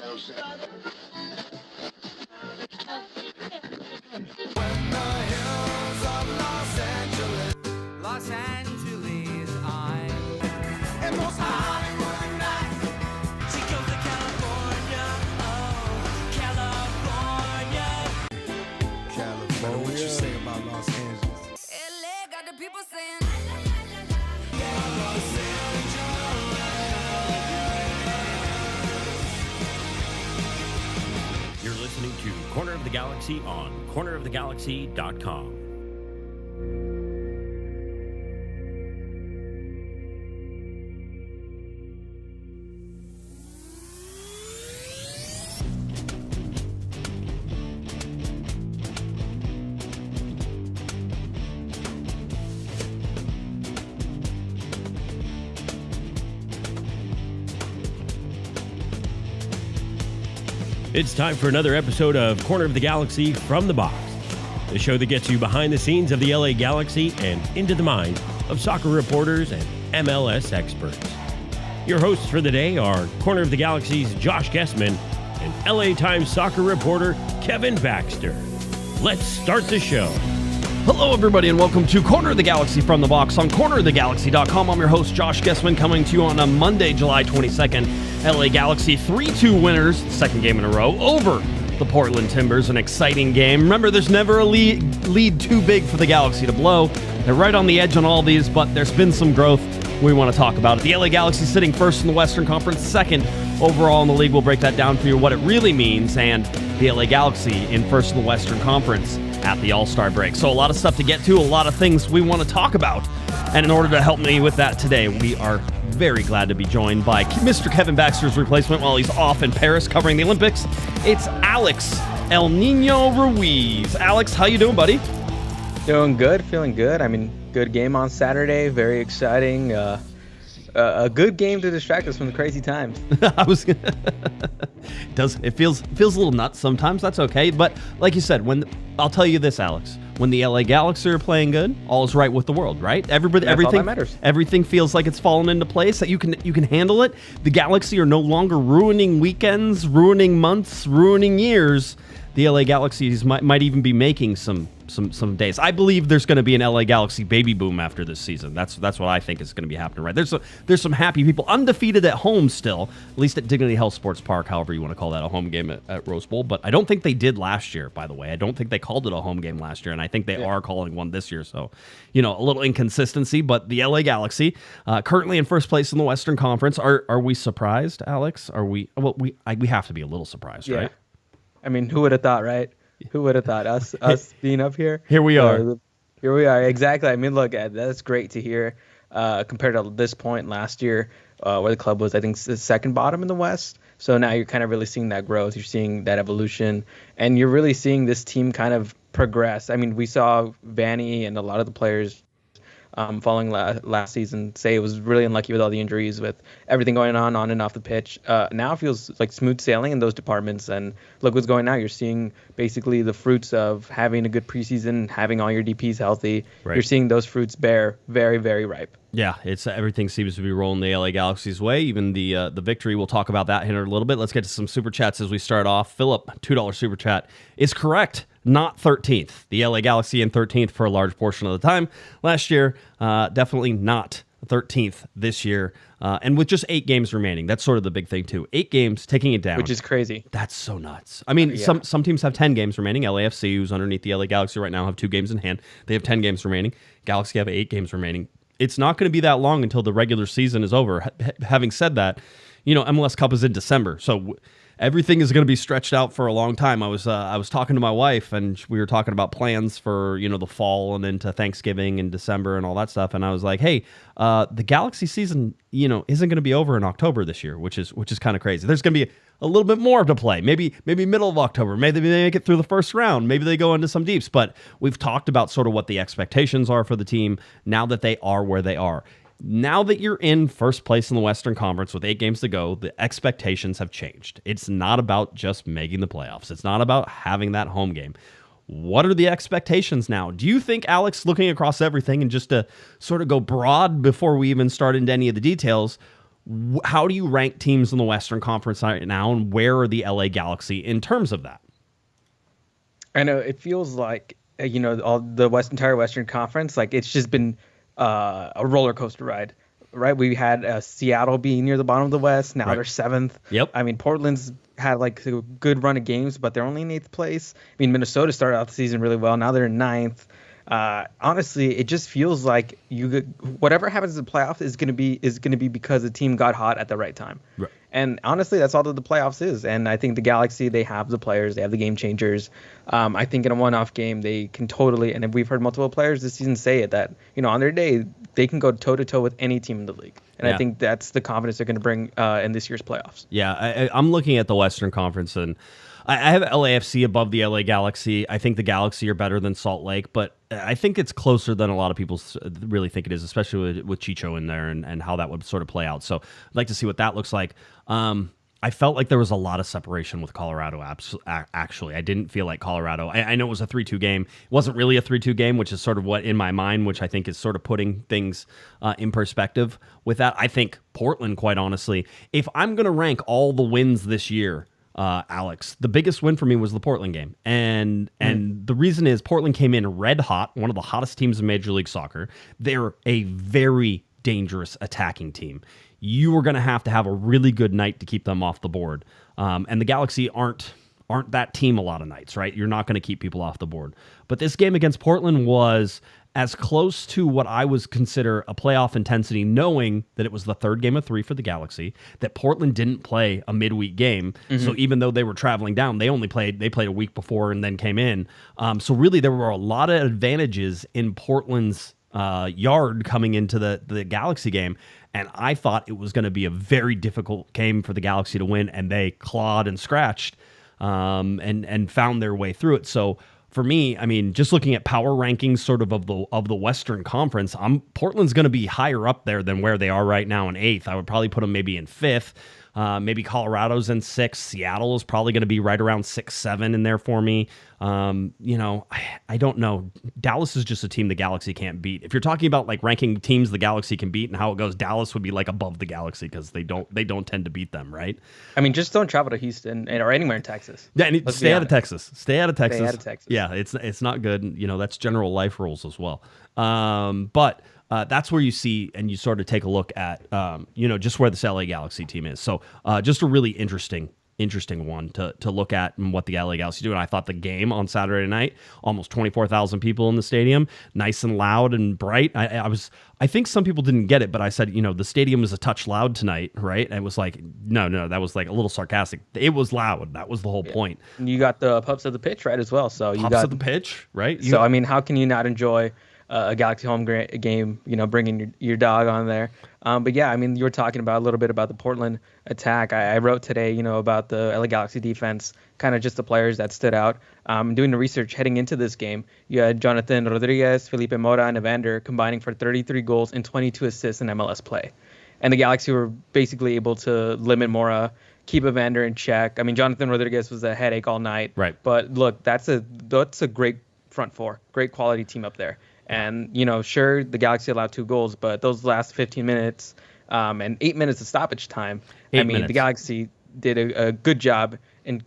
Los Angeles, I'm and most Hollywood nights. She goes to California, oh, California. What you say about Los Angeles? LA got the people saying, You're listening to Corner of the Galaxy on cornerofthegalaxy.com. It's time for another episode of Corner of the Galaxy from the Box, the show that gets you behind the scenes of the LA Galaxy and into the minds of soccer reporters and MLS experts. Your hosts for the day are Corner of the Galaxy's Josh Guesman and LA Times soccer reporter Kevin Baxter. Let's start the show. Hello, everybody, and welcome to Corner of the Galaxy from the Box on cornerofthegalaxy.com. I'm your host, Josh Guesman, coming to you on a Monday, July 22nd. LA Galaxy 3-2 winners, second game in a row, over the Portland Timbers. An exciting game. Remember, there's never a lead too big for the Galaxy to blow. They're right on the edge on all these, but there's been some growth we want to talk about it. The LA Galaxy sitting first in the Western Conference, second overall in the league. We'll break that down for you, what it really means, and the LA Galaxy in first in the Western Conference at the All-Star break. So a lot of stuff to get to, a lot of things we want to talk about. And in order to help me with that today, we are very glad to be joined by Mr. Kevin Baxter's replacement while he's off in Paris covering the Olympics. It's Alex El Nino Ruiz. Alex, how you doing, buddy? Doing good, feeling good. I mean, good game on Saturday, very exciting. A good game to distract us from the crazy times. It feels a little nuts sometimes. That's okay. But like you said, I'll tell you this, Alex, when the LA Galaxy are playing good, all is right with the world, right? Everything all that matters. Everything feels like it's fallen into place, that you can handle it. The Galaxy are no longer ruining weekends, ruining months, ruining years. The LA Galaxies might even be making some days. I believe there's going to be an LA Galaxy baby boom after this season. That's what I think is going to be happening, right? There's some happy people, undefeated at home still, at least at Dignity Health Sports Park, however you want to call that, a home game at Rose Bowl. But I don't think they did last year, by the way. I don't think they called it a home game last year, and I think they are calling one this year. So, a little inconsistency. But the LA Galaxy, currently in first place in the Western Conference. Are we surprised, Alex? Are we? Well, we have to be a little surprised, right? I mean, who would have thought, right? Who would have thought us being up here? Here we are. Here we are. Exactly. I mean, look, that's great to hear. Compared to this point last year, where the club was, I think, the second bottom in the West. So now you're kind of really seeing that growth. You're seeing that evolution, and you're really seeing this team kind of progress. I mean, we saw Vanny and a lot of the players following last season say it was really unlucky with all the injuries, with everything going on and off the pitch. Now it feels like smooth sailing in those departments, and look what's going on. You're seeing basically the fruits of having a good preseason, having all your DPs healthy. Right. You're seeing those fruits bear very, very ripe. Yeah, everything seems to be rolling the LA Galaxy's way, even the victory. We'll talk about that here in a little bit. Let's get to some Super Chats as we start off. Philip, $2 Super Chat is correct. Not 13th. The LA Galaxy in 13th for a large portion of the time last year. Definitely not 13th this year. And with just 8 games remaining, that's sort of the big thing too. 8 games, taking it down. Which is crazy. That's so nuts. I mean, some teams have 10 games remaining. LAFC, who's underneath the LA Galaxy right now, have 2 games in hand. They have 10 games remaining. Galaxy have 8 games remaining. It's not going to be that long until the regular season is over. Having said that, MLS Cup is in December, so everything is going to be stretched out for a long time. I was talking to my wife, and we were talking about plans for the fall and into Thanksgiving and December and all that stuff. And I was like, hey, the Galaxy season isn't going to be over in October this year, which is kind of crazy. There's going to be a little bit more to play. Maybe middle of October. Maybe they make it through the first round. Maybe they go into some deeps. But we've talked about sort of what the expectations are for the team now that they are where they are. Now that you're in first place in the Western Conference with 8 games to go, the expectations have changed. It's not about just making the playoffs. It's not about having that home game. What are the expectations now? Do you think, Alex, looking across everything and just to sort of go broad before we even start into any of the details, How do you rank teams in the Western Conference right now, and where are the LA Galaxy in terms of that? I know it feels like all the entire Western Conference, like it's just been a roller coaster ride, right? We had Seattle being near the bottom of the West. Now they're 7th. Yep. I mean, Portland's had like a good run of games, but they're only in 8th place. I mean, Minnesota started out the season really well. Now they're in 9th. Honestly, it just feels like whatever happens in the playoffs is going to be because the team got hot at the right time. Right. And honestly, that's all that the playoffs is. And I think the Galaxy, they have the players, they have the game changers. I think in a one-off game, they can totally, and we've heard multiple players this season say it, that on their day, they can go toe-to-toe with any team in the league. And I think that's the confidence they're going to bring in this year's playoffs. Yeah, I'm looking at the Western Conference, and I have LAFC above the LA Galaxy. I think the Galaxy are better than Salt Lake, but I think it's closer than a lot of people really think it is, especially with Chicho in there and how that would sort of play out. So I'd like to see what that looks like. I felt like there was a lot of separation with Colorado, actually. I didn't feel like Colorado. I know it was a 3-2 game. It wasn't really a 3-2 game, which is sort of what in my mind, which I think is sort of putting things in perspective with that. I think Portland, quite honestly, if I'm going to rank all the wins this year, Alex, the biggest win for me was the Portland game. And the reason is Portland came in red hot, one of the hottest teams in Major League Soccer. They're a very dangerous attacking team. You were going to have a really good night to keep them off the board. And the Galaxy aren't that team a lot of nights, right? You're not going to keep people off the board. But this game against Portland was as close to what I was consider a playoff intensity, knowing that it was the third game of 3 for the Galaxy, that Portland didn't play a midweek game. So even though they were traveling down, they played a week before and then came in. So really there were a lot of advantages in Portland's yard coming into the Galaxy game. And I thought it was going to be a very difficult game for the Galaxy to win, and they clawed and scratched and found their way through it. So for me, I mean, just looking at power rankings sort of the Western Conference, Portland's going to be higher up there than where they are right now in 8th. I would probably put them maybe in 5th. Maybe Colorado's in 6th. Seattle is probably going to be right around 6, 7 in there for me. I don't know. Dallas is just a team the Galaxy can't beat. If you're talking about like ranking teams the Galaxy can beat and how it goes, Dallas would be like above the Galaxy because they don't tend to beat them, right? I mean, just don't travel to Houston or anywhere in Texas. Yeah, and stay out of Texas. Stay out of Texas. Stay out of Texas. Yeah, it's not good. That's general life rules as well. But that's where you see and you sort of take a look at, just where this LA Galaxy team is. So just a really interesting one to look at and what the LA Galaxy do. And I thought the game on Saturday night, almost 24,000 people in the stadium, nice and loud and bright. I think some people didn't get it, but I said, the stadium is a touch loud tonight, right? And it was like, no, that was like a little sarcastic. It was loud. That was the whole point. And you got the pups of the pitch, right, as well. So you pups got of the pitch, right? I mean, how can you not enjoy a Galaxy home game, bringing your dog on there. But yeah, I mean, you were talking about a little bit about the Portland attack. I wrote today, about the LA Galaxy defense, kind of just the players that stood out. Doing the research heading into this game, you had Jonathan Rodriguez, Felipe Mora, and Evander combining for 33 goals and 22 assists in MLS play. And the Galaxy were basically able to limit Mora, keep Evander in check. I mean, Jonathan Rodriguez was a headache all night. Right. But look, that's a great front four, great quality team up there. And, sure, the Galaxy allowed 2 goals, but those last 15 minutes and 8 minutes of stoppage time, the Galaxy did a good job in,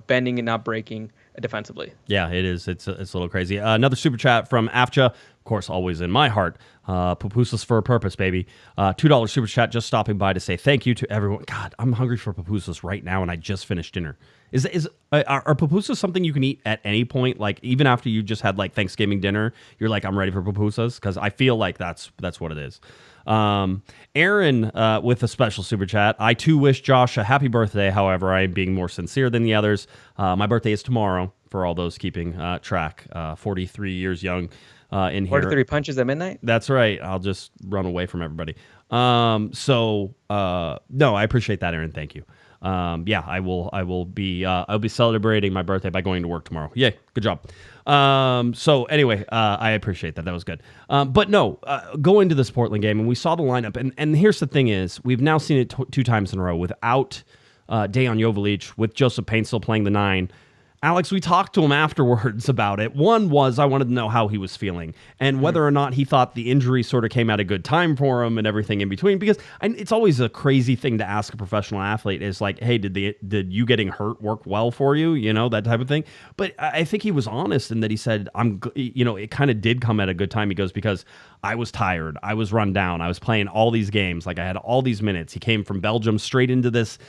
bending and not breaking defensively. Yeah, it is. It's a little crazy. Another super chat from AFCHA, of course, always in my heart. Pupusas for a purpose, baby. $2 super chat, just stopping by to say thank you to everyone. God, I'm hungry for pupusas right now, and I just finished dinner. Are pupusas something you can eat at any point? Like even after you just had like Thanksgiving dinner, you're like, I'm ready for pupusas? Because I feel like that's what it is. Aaron with a special super chat. I too wish Josh a happy birthday. However, I am being more sincere than the others. My birthday is tomorrow for all those keeping track. 43 years young in here. 43 punches at midnight? That's right. I'll just run away from everybody. No, I appreciate that, Aaron. Thank you. I will be I'll be celebrating my birthday by going to work tomorrow. Yay, good job. Anyway, I appreciate that. That was good. But no, go into this Portland game and we saw the lineup and here's the thing is we've now seen it 2 times in a row without Dejan Jovalic, with Joseph Payne still playing the 9. Alex, we talked to him afterwards about it. One was I wanted to know how he was feeling and whether or not he thought the injury sort of came at a good time for him and everything in between. Because it's always a crazy thing to ask a professional athlete is like, hey, did you getting hurt work well for you? You know, that type of thing. But I think he was honest in that he said, it kind of did come at a good time. He goes, because I was tired. I was run down. I was playing all these games. Like I had all these minutes. He came from Belgium straight into this,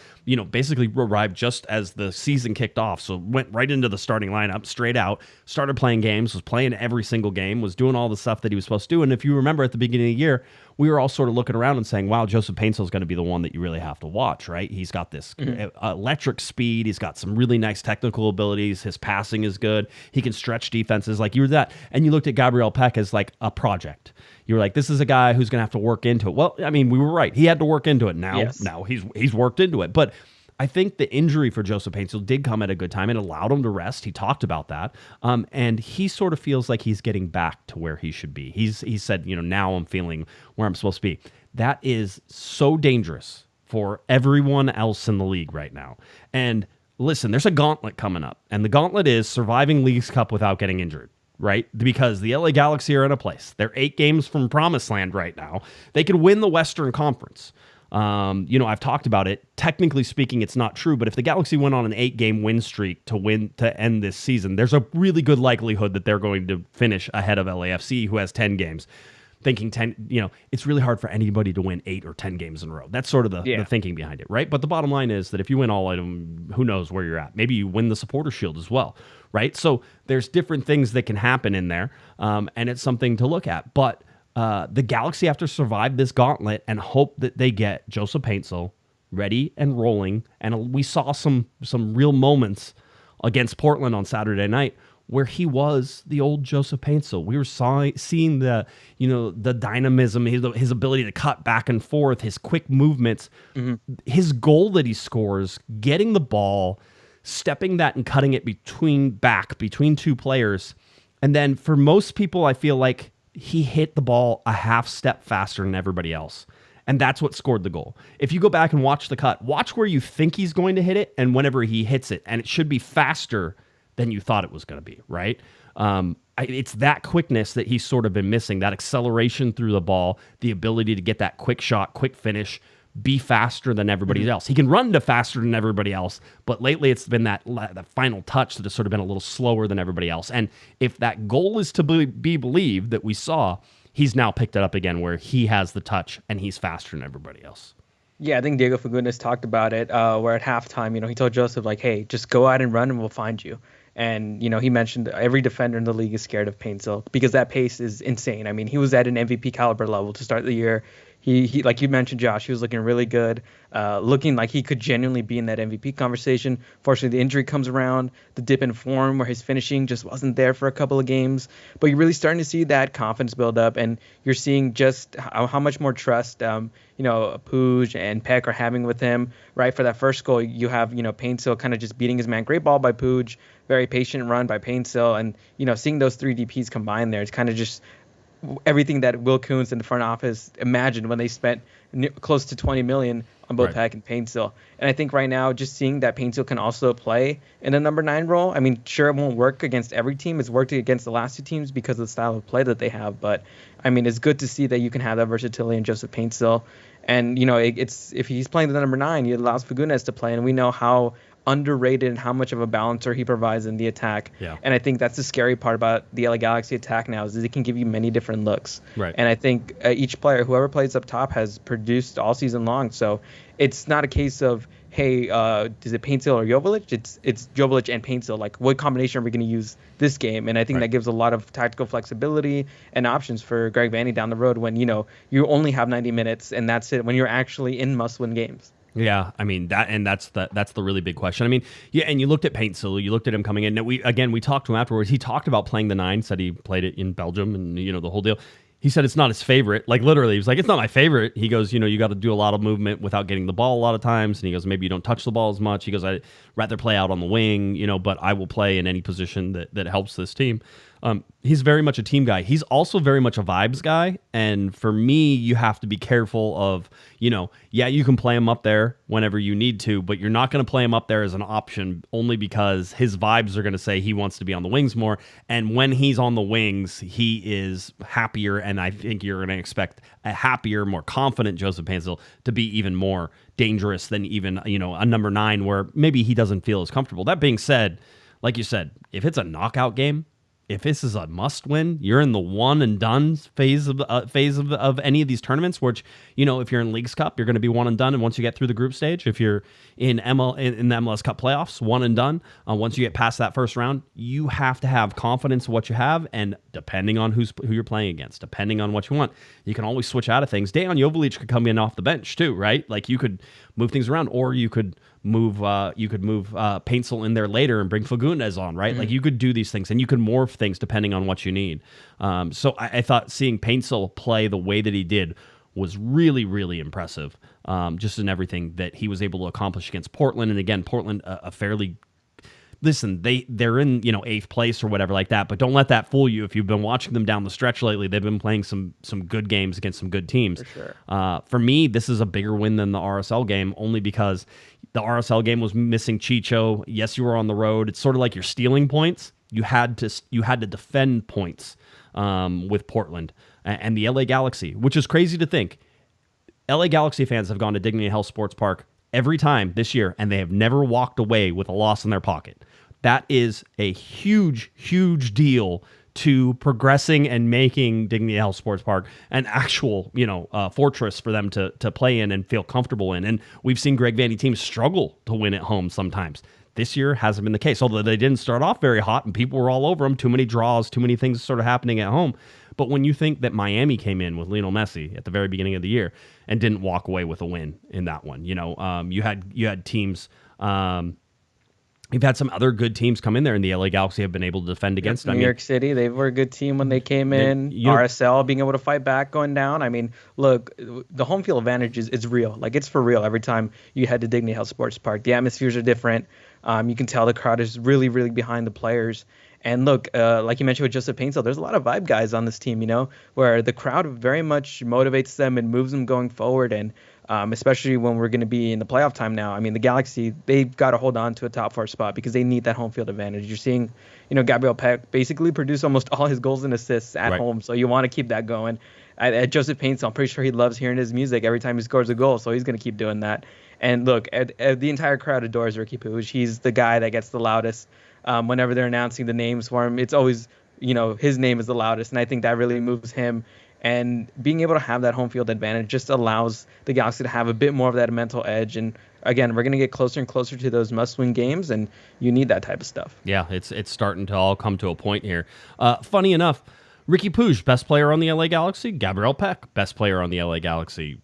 basically arrived just as the season kicked off. So went right into the starting lineup, straight out, started playing games, was playing every single game, was doing all the stuff that he was supposed to do. And if you remember at the beginning of the year, we were all sort of looking around and saying, wow, Joseph Painsil is going to be the one that you really have to watch, right? He's got this electric speed. He's got some really nice technical abilities. His passing is good. He can stretch defenses like you were that. And you looked at Gabriel Peck as like a project. You were like, this is a guy who's going to have to work into it. Well, I mean, we were right. He had to work into it. Now he's worked into it. But I think the injury for Joseph Painsil did come at a good time and allowed him to rest. He talked about that. And he sort of feels like he's getting back to where he should be. He said, now I'm feeling where I'm supposed to be. That is so dangerous for everyone else in the league right now. And listen, there's a gauntlet coming up. And the gauntlet is surviving Leagues Cup without getting injured. Right? Because the LA Galaxy are in a place. They're 8 games from promised land right now. They could win the Western Conference. I've talked about it. Technically speaking, it's not true, but if the Galaxy went on an 8-game win streak to end this season, there's a really good likelihood that they're going to finish ahead of LAFC, who has 10 games. Thinking 10, it's really hard for anybody to win 8 or 10 games in a row. That's sort of the thinking behind it, right? But the bottom line is that if you win all of them, who knows where you're at? Maybe you win the Supporter Shield as well, right? So there's different things that can happen in there, and it's something to look at. But the Galaxy have to survive this gauntlet and hope that they get Joseph Painsil ready and rolling. And we saw some real moments against Portland on Saturday night where he was the old Joseph Painsil. We were seeing the dynamism, his ability to cut back and forth, his quick movements, his goal that he scores, getting the ball, stepping that and cutting it between 2 players. And then for most people, I feel like he hit the ball a half step faster than everybody else. And that's what scored the goal. If you go back and watch the cut, watch where you think he's going to hit it and whenever he hits it. And it should be faster than you thought it was going to be, right? It's that quickness that he's sort of been missing, that acceleration through the ball, the ability to get that quick shot, quick finish, be faster than everybody else. He can run to faster than everybody else, but lately it's been that final touch that has sort of been a little slower than everybody else. And if that goal is to be believed that we saw, he's now picked it up again where he has the touch and he's faster than everybody else. Yeah, I think Diego Fagundes talked about it where at halftime, he told Joseph, like, hey, just go out and run and we'll find you. And, he mentioned every defender in the league is scared of Painsil because that pace is insane. I mean, he was at an MVP caliber level to start the year. He like you mentioned, Josh, he was looking really good, looking like he could genuinely be in that MVP conversation. Fortunately, the injury comes around, the dip in form where his finishing just wasn't there for a couple of games. But you're really starting to see that confidence build up, and you're seeing just how much more trust, Puig and Peck are having with him. Right, for that first goal, you have, Painsil kind of just beating his man. Great ball by Puig, very patient run by Painsil, and, seeing those 3 DPs combined there, it's kind of just everything that Will Kuntz in the front office imagined when they spent close to $20 million on both Peck and Painsil. And I think right now, just seeing that Painsil can also play in a number 9 role. I mean, sure, it won't work against every team. It's worked against the last 2 teams because of the style of play that they have. But I mean, it's good to see that you can have that versatility in Joseph Painsil. And it's if he's playing the number 9, he allows Fagundes to play, and we know how underrated and how much of a balancer he provides in the attack. Yeah. And I think that's the scary part about the LA Galaxy attack now is it can give you many different looks. Right. And I think each player, whoever plays up top, has produced all season long. So it's not a case of, hey, is it Painsil or Joveljic? It's Joveljic and Painsil. Like, what combination are we going to use this game? And I think that gives a lot of tactical flexibility and options for Greg Vanney down the road when, you only have 90 minutes and that's it, when you're actually in must-win games. Yeah, I mean that's the really big question. I mean, yeah, and you looked at Painsil, you looked at him coming in. We talked to him afterwards. He talked about playing the 9, said he played it in Belgium, and the whole deal. He said it's not his favorite. Like literally, he was like, it's not my favorite. He goes, you got to do a lot of movement without getting the ball a lot of times. And he goes, maybe you don't touch the ball as much. He goes, I'd rather play out on the wing, but I will play in any position that helps this team. He's very much a team guy. He's also very much a vibes guy. And for me, you have to be careful of, you can play him up there whenever you need to, but you're not going to play him up there as an option only because his vibes are going to say he wants to be on the wings more. And when he's on the wings, he is happier. And I think you're going to expect a happier, more confident Joseph Painsil to be even more dangerous than even, a number 9 where maybe he doesn't feel as comfortable. That being said, like you said, if it's a knockout game, if this is a must win, you're in the one and done phase of any of these tournaments, which, if you're in Leagues Cup, you're going to be one and done. And once you get through the group stage, if you're in the MLS Cup playoffs, one and done. Once you get past that first round, you have to have confidence in what you have. And depending on who you're playing against, depending on what you want, you can always switch out of things. Dejan Jovalic could come in off the bench too, right? Like you could move things around, or you could move Painsil in there later and bring Fagundes on, right? Like you could do these things and you could morph things depending on what you need. So I thought seeing Painsil play the way that he did was really, really impressive, just in everything that he was able to accomplish against Portland. And again, Portland, a fairly... Listen, they're in 8th place or whatever like that, but don't let that fool you. If you've been watching them down the stretch lately, they've been playing some good games against some good teams. For sure. For me, this is a bigger win than the RSL game, only because the RSL game was missing Chicho. Yes, you were on the road. It's sort of like you're stealing points. You had to defend points with Portland and the LA Galaxy, which is crazy to think. LA Galaxy fans have gone to Dignity Health Sports Park every time this year, and they have never walked away with a loss in their pocket. That is a huge, huge deal to progressing and making Dignity Health Sports Park an actual, fortress for them to play in and feel comfortable in. And we've seen Greg Vanney teams struggle to win at home sometimes. This year hasn't been the case, although they didn't start off very hot and people were all over them. Too many draws, too many things sort of happening at home. But when you think that Miami came in with Lionel Messi at the very beginning of the year and didn't walk away with a win in that one, you had teams. You've had some other good teams come in there, and the LA Galaxy have been able to defend against. New York City, they were a good team when they came in. RSL being able to fight back going down. I mean, look, the home field advantage is real. Like, it's for real every time you head to Dignity Health Sports Park. The atmospheres are different. You can tell the crowd is really, really behind the players. And look, like you mentioned with Joseph Painsil, there's a lot of vibe guys on this team, where the crowd very much motivates them and moves them going forward. And especially when we're going to be in the playoff time now. I mean, the Galaxy, they've got to hold on to a top 4 spot because they need that home field advantage. You're seeing, Gabriel Peck basically produce almost all his goals and assists at home. So you want to keep that going. At Joseph Painsil, I'm pretty sure he loves hearing his music every time he scores a goal. So he's going to keep doing that. And look, the entire crowd adores Riqui Puig. He's the guy that gets the loudest. Whenever they're announcing the names for him, it's always, his name is the loudest. And I think that really moves him. And being able to have that home field advantage just allows the Galaxy to have a bit more of that mental edge. And again, we're going to get closer and closer to those must-win games, and you need that type of stuff. Yeah, it's starting to all come to a point here. Funny enough, Riqui Puig, best player on the LA Galaxy. Gabriel Peck, best player on the LA Galaxy.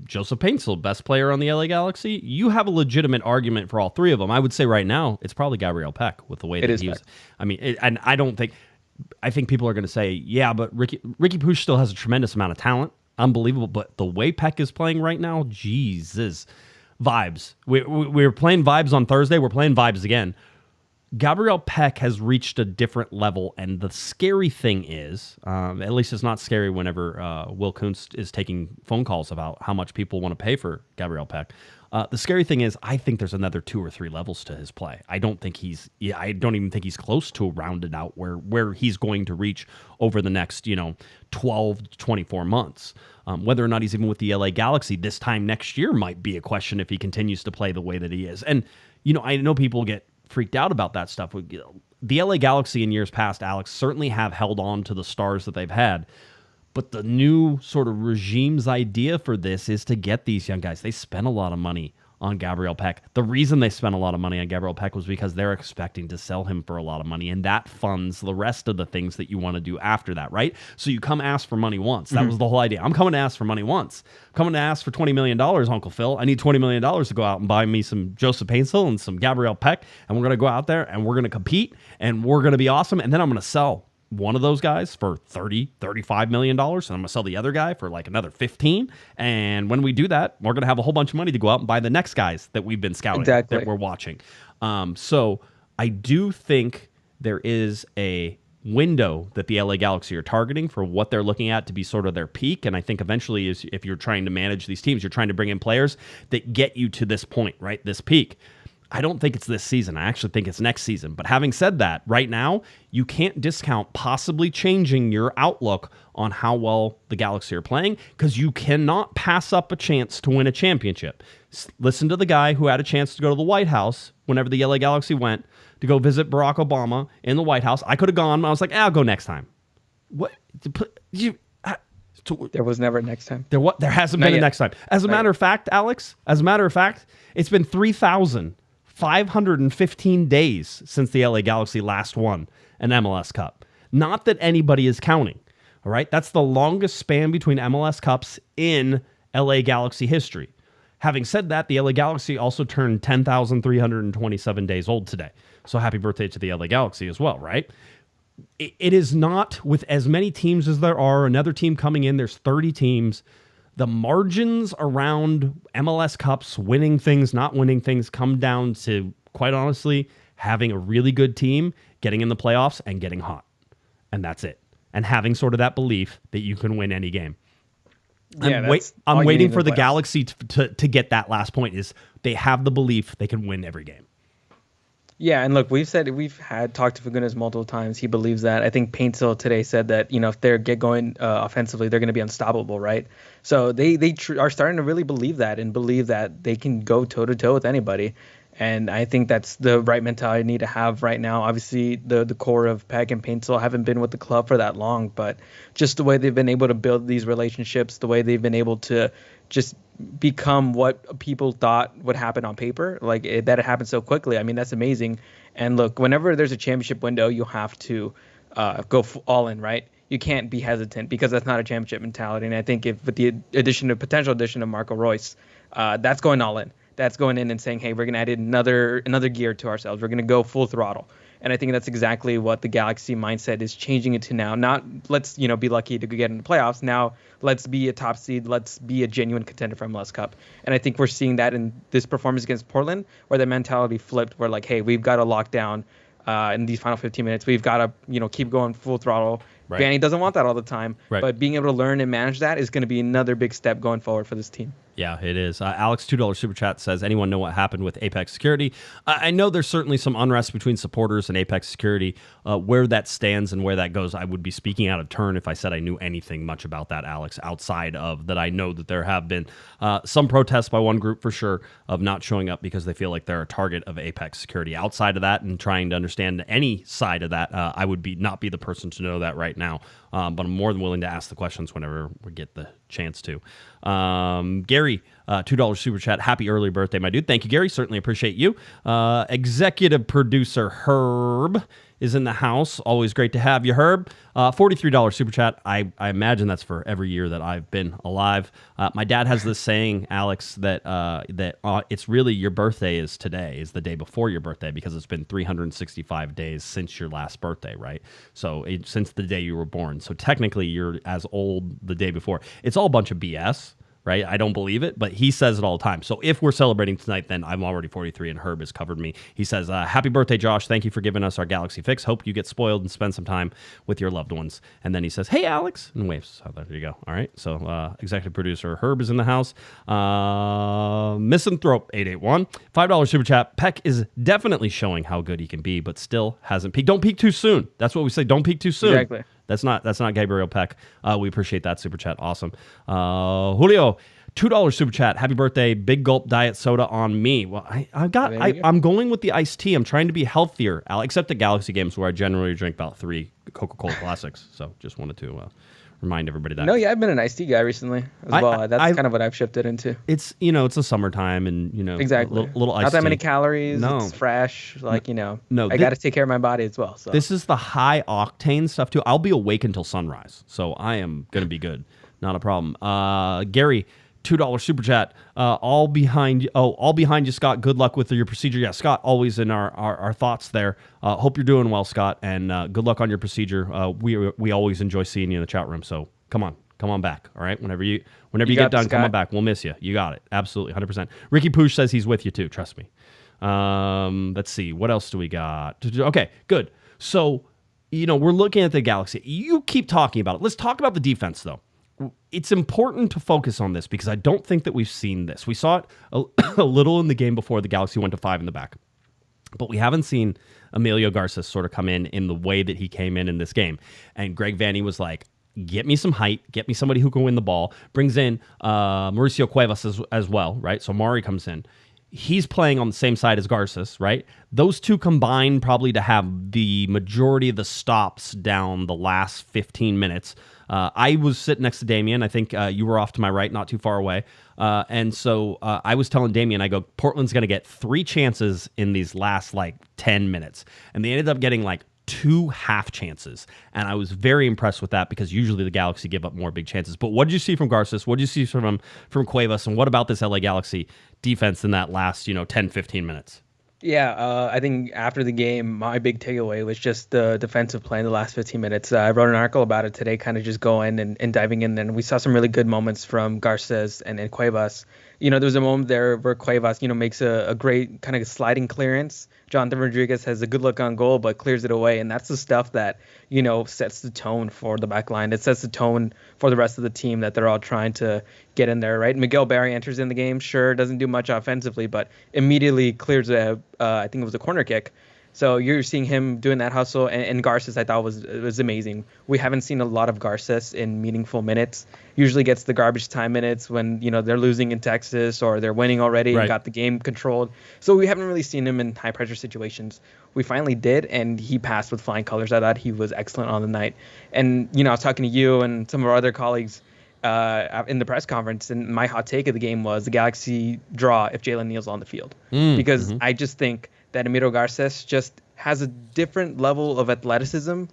Joseph Painsil, best player on the LA Galaxy. You have a legitimate argument for all three of them. I would say right now it's probably Gabriel Peck with the way that he's. I mean, and I don't think. I think people are going to say, yeah, but Riqui Puig still has a tremendous amount of talent. Unbelievable. But the way Peck is playing right now, Jesus. Vibes. We're playing vibes on Thursday. We're playing vibes again. Gabriel Peck has reached a different level, and the scary thing is, at least it's not scary whenever Will Kuntz is taking phone calls about how much people want to pay for Gabriel Peck. The scary thing is, I think there's another 2 or 3 levels to his play. I don't even think he's close to rounded out where he's going to reach over the next 12 to 24 months. Whether or not he's even with the LA Galaxy this time next year might be a question if he continues to play the way that he is. And I know people get freaked out about that stuff. The LA Galaxy in years past, Alex, certainly have held on to the stars that they've had. But the new sort of regime's idea for this is to get these young guys. They spent a lot of money on Gabriel Peck. The reason they spent a lot of money on Gabriel Peck was because they're expecting to sell him for a lot of money, and that funds the rest of the things that you want to do after that, right? So you come ask for money once. That was the whole idea. I'm coming to ask for money once. I'm coming to ask for $20 million, Uncle Phil. I need $20 million to go out and buy me some Joseph Painsil and some Gabriel Peck, and we're going to go out there, and we're going to compete, and we're going to be awesome, and then I'm going to sell one of those guys for $35 million, and I'm going to sell the other guy for like another 15. And when we do that, we're going to have a whole bunch of money to go out and buy the next guys that we've been scouting, that we're watching. So I do think there is a window that the LA Galaxy are targeting for what they're looking at to be sort of their peak. And I think eventually is if you're trying to manage these teams, you're trying to bring in players that get you to this point, right? This peak. I don't think it's this season. I actually think it's next season. But having said that, right now, you can't discount possibly changing your outlook on how well the Galaxy are playing because you cannot pass up a chance to win a championship. Listen to the guy who had a chance to go to the White House whenever the LA Galaxy went to go visit Barack Obama in the White House. I could have gone. I was like, I'll go next time. What? There was never a next time. There hasn't been a next time. As a matter of fact, Alex, it's been 3,515 days since the LA Galaxy last won an MLS Cup. Not that anybody is counting. All right. That's the longest span between MLS Cups in LA Galaxy history. Having said that, the LA Galaxy also turned 10,327 days old today. So happy birthday to the LA Galaxy as well, right? It is not with as many teams as there are. Another team coming in, there's 30 teams. The margins around MLS Cups, winning things, not winning things, come down to, quite honestly, having a really good team, getting in the playoffs, and getting hot. And that's it. And having sort of that belief that you can win any game. Yeah, I'm waiting for the Galaxy to get that last point is they have the belief they can win every game. Yeah, and look, we've talked to Fagundes multiple times. He believes that. I think Paintsville today said that, if they get going offensively, they're going to be unstoppable, right? So they are starting to really believe that and believe that they can go toe-to-toe with anybody. And I think that's the right mentality you need to have right now. Obviously, the core of Peck and Paintsville haven't been with the club for that long, but just the way they've been able to build these relationships, the way they've been able to just become what people thought would happen on paper, that it happened so quickly. I mean, that's amazing. And look, whenever there's a championship window, you have to go all in, right? You can't be hesitant because that's not a championship mentality. And I think if with the potential addition of Marco Reus, that's going all in. That's going in and saying, hey, we're going to add another gear to ourselves. We're going to go full throttle. And I think that's exactly what the Galaxy mindset is changing it to now. Not let's be lucky to get in the playoffs. Now let's be a top seed. Let's be a genuine contender for MLS Cup. And I think we're seeing that in this performance against Portland, where the mentality flipped. Where hey, we've got to lock down in these final 15 minutes. We've got to keep going full throttle. Right. Banny doesn't want that all the time, right. But being able to learn and manage that is going to be another big step going forward for this team. Yeah, it is. Alex, $2 Super Chat says, anyone know what happened with Apex Security? I know there's certainly some unrest between supporters and Apex Security. Where that stands and where that goes, I would be speaking out of turn if I said I knew anything much about that, Alex, outside of that. I know that there have been some protests by one group for sure of not showing up because they feel like they're a target of Apex Security. Outside of that and trying to understand any side of that, I would not be the person to know that right now. But I'm more than willing to ask the questions whenever we get the chance to. Gary, $2 Super Chat. Happy early birthday, my dude. Thank you, Gary. Certainly appreciate you. Executive producer Herb is in the house. Always great to have you, Herb. $43 Super Chat. I imagine that's for every year that I've been alive. My dad has this saying, Alex, that it's really your birthday is today, is the day before your birthday, because it's been 365 days since your last birthday, right? So since the day you were born. So technically you're as old the day before. It's all a bunch of BS. Right? I don't believe it, but he says it all the time. So if we're celebrating tonight, then I'm already 43 and Herb has covered me. He says, happy birthday, Josh. Thank you for giving us our Galaxy fix. Hope you get spoiled and spend some time with your loved ones. And then he says, hey, Alex, and waves. Oh, there you go. All right. So executive producer Herb is in the house. Misanthrope 881. $5 Super Chat. Peck is definitely showing how good he can be, but still hasn't peaked. Don't peak too soon. That's what we say. Don't peak too soon. Exactly. That's not Gabriel Peck. We appreciate that Super Chat. Awesome. Julio, $2 Super Chat. Happy birthday. Big gulp diet soda on me. Well, I'm going with the iced tea. I'm trying to be healthier, except at Galaxy games where I generally drink about 3 Coca-Cola Classics. So just wanted to remind everybody that. No, yeah, I've been an iced tea guy recently as well. That's kind of what I've shifted into. It's it's the summertime and exactly little iced not that tea. many calories. No, it's fresh. No, I got to take care of my body as well. So this is the high octane stuff too. I'll be awake until sunrise, so I am gonna be good. Not a problem. Gary, $2 Super Chat. All behind you, Scott. Good luck with your procedure. Yeah, Scott, always in our thoughts there. Hope you're doing well, Scott, and good luck on your procedure. We always enjoy seeing you in the chat room, so come on back, all right? Whenever you get done, come on back. We'll miss you. You got it. Absolutely, 100%. Ricky Poosh says he's with you too, trust me. Let's see. What else do we got? Okay, good. So we're looking at the Galaxy. You keep talking about it. Let's talk about the defense, though. It's important to focus on this because I don't think that we've seen this. We saw it a little in the game before the Galaxy went to 5 in the back, but we haven't seen Emilio Garces sort of come in the way that he came in this game. And Greg Vanney was like, get me some height, get me somebody who can win the ball. Brings in Mauricio Cuevas as well, right? So Mari comes in. He's playing on the same side as Garces, right? Those two combine probably to have the majority of the stops down the last 15 minutes. I was sitting next to Damien. I think you were off to my right, not too far away. And so I was telling Damien, I go, Portland's going to get 3 chances in these last 10 minutes. And they ended up getting 2 half chances. And I was very impressed with that because usually the Galaxy give up more big chances. But what did you see from Garces? What did you see from Cuevas? And what about this LA Galaxy defense in that last 10, 15 minutes? Yeah, I think after the game, my big takeaway was just the defensive play in the last 15 minutes. I wrote an article about it today, kind of just going and diving in. And we saw some really good moments from Garces and Cuevas. There was a moment there where Cuevas, makes a great kind of sliding clearance. Jonathan Rodriguez has a good look on goal, but clears it away. And that's the stuff that, sets the tone for the back line. It sets the tone for the rest of the team that they're all trying to get in there, right? Miguel Barry enters in the game, sure, doesn't do much offensively, but immediately clears I think it was a corner kick. So you're seeing him doing that hustle, and Garces I thought was amazing. We haven't seen a lot of Garces in meaningful minutes. Usually gets the garbage time minutes when they're losing in Texas or they're winning already and got the game controlled. So we haven't really seen him in high pressure situations. We finally did, and he passed with flying colors. I thought he was excellent on the night. And I was talking to you and some of our other colleagues in the press conference, and my hot take of the game was the Galaxy draw if Jalen Neal's on the field, because I just think that Emilio Garces just has a different level of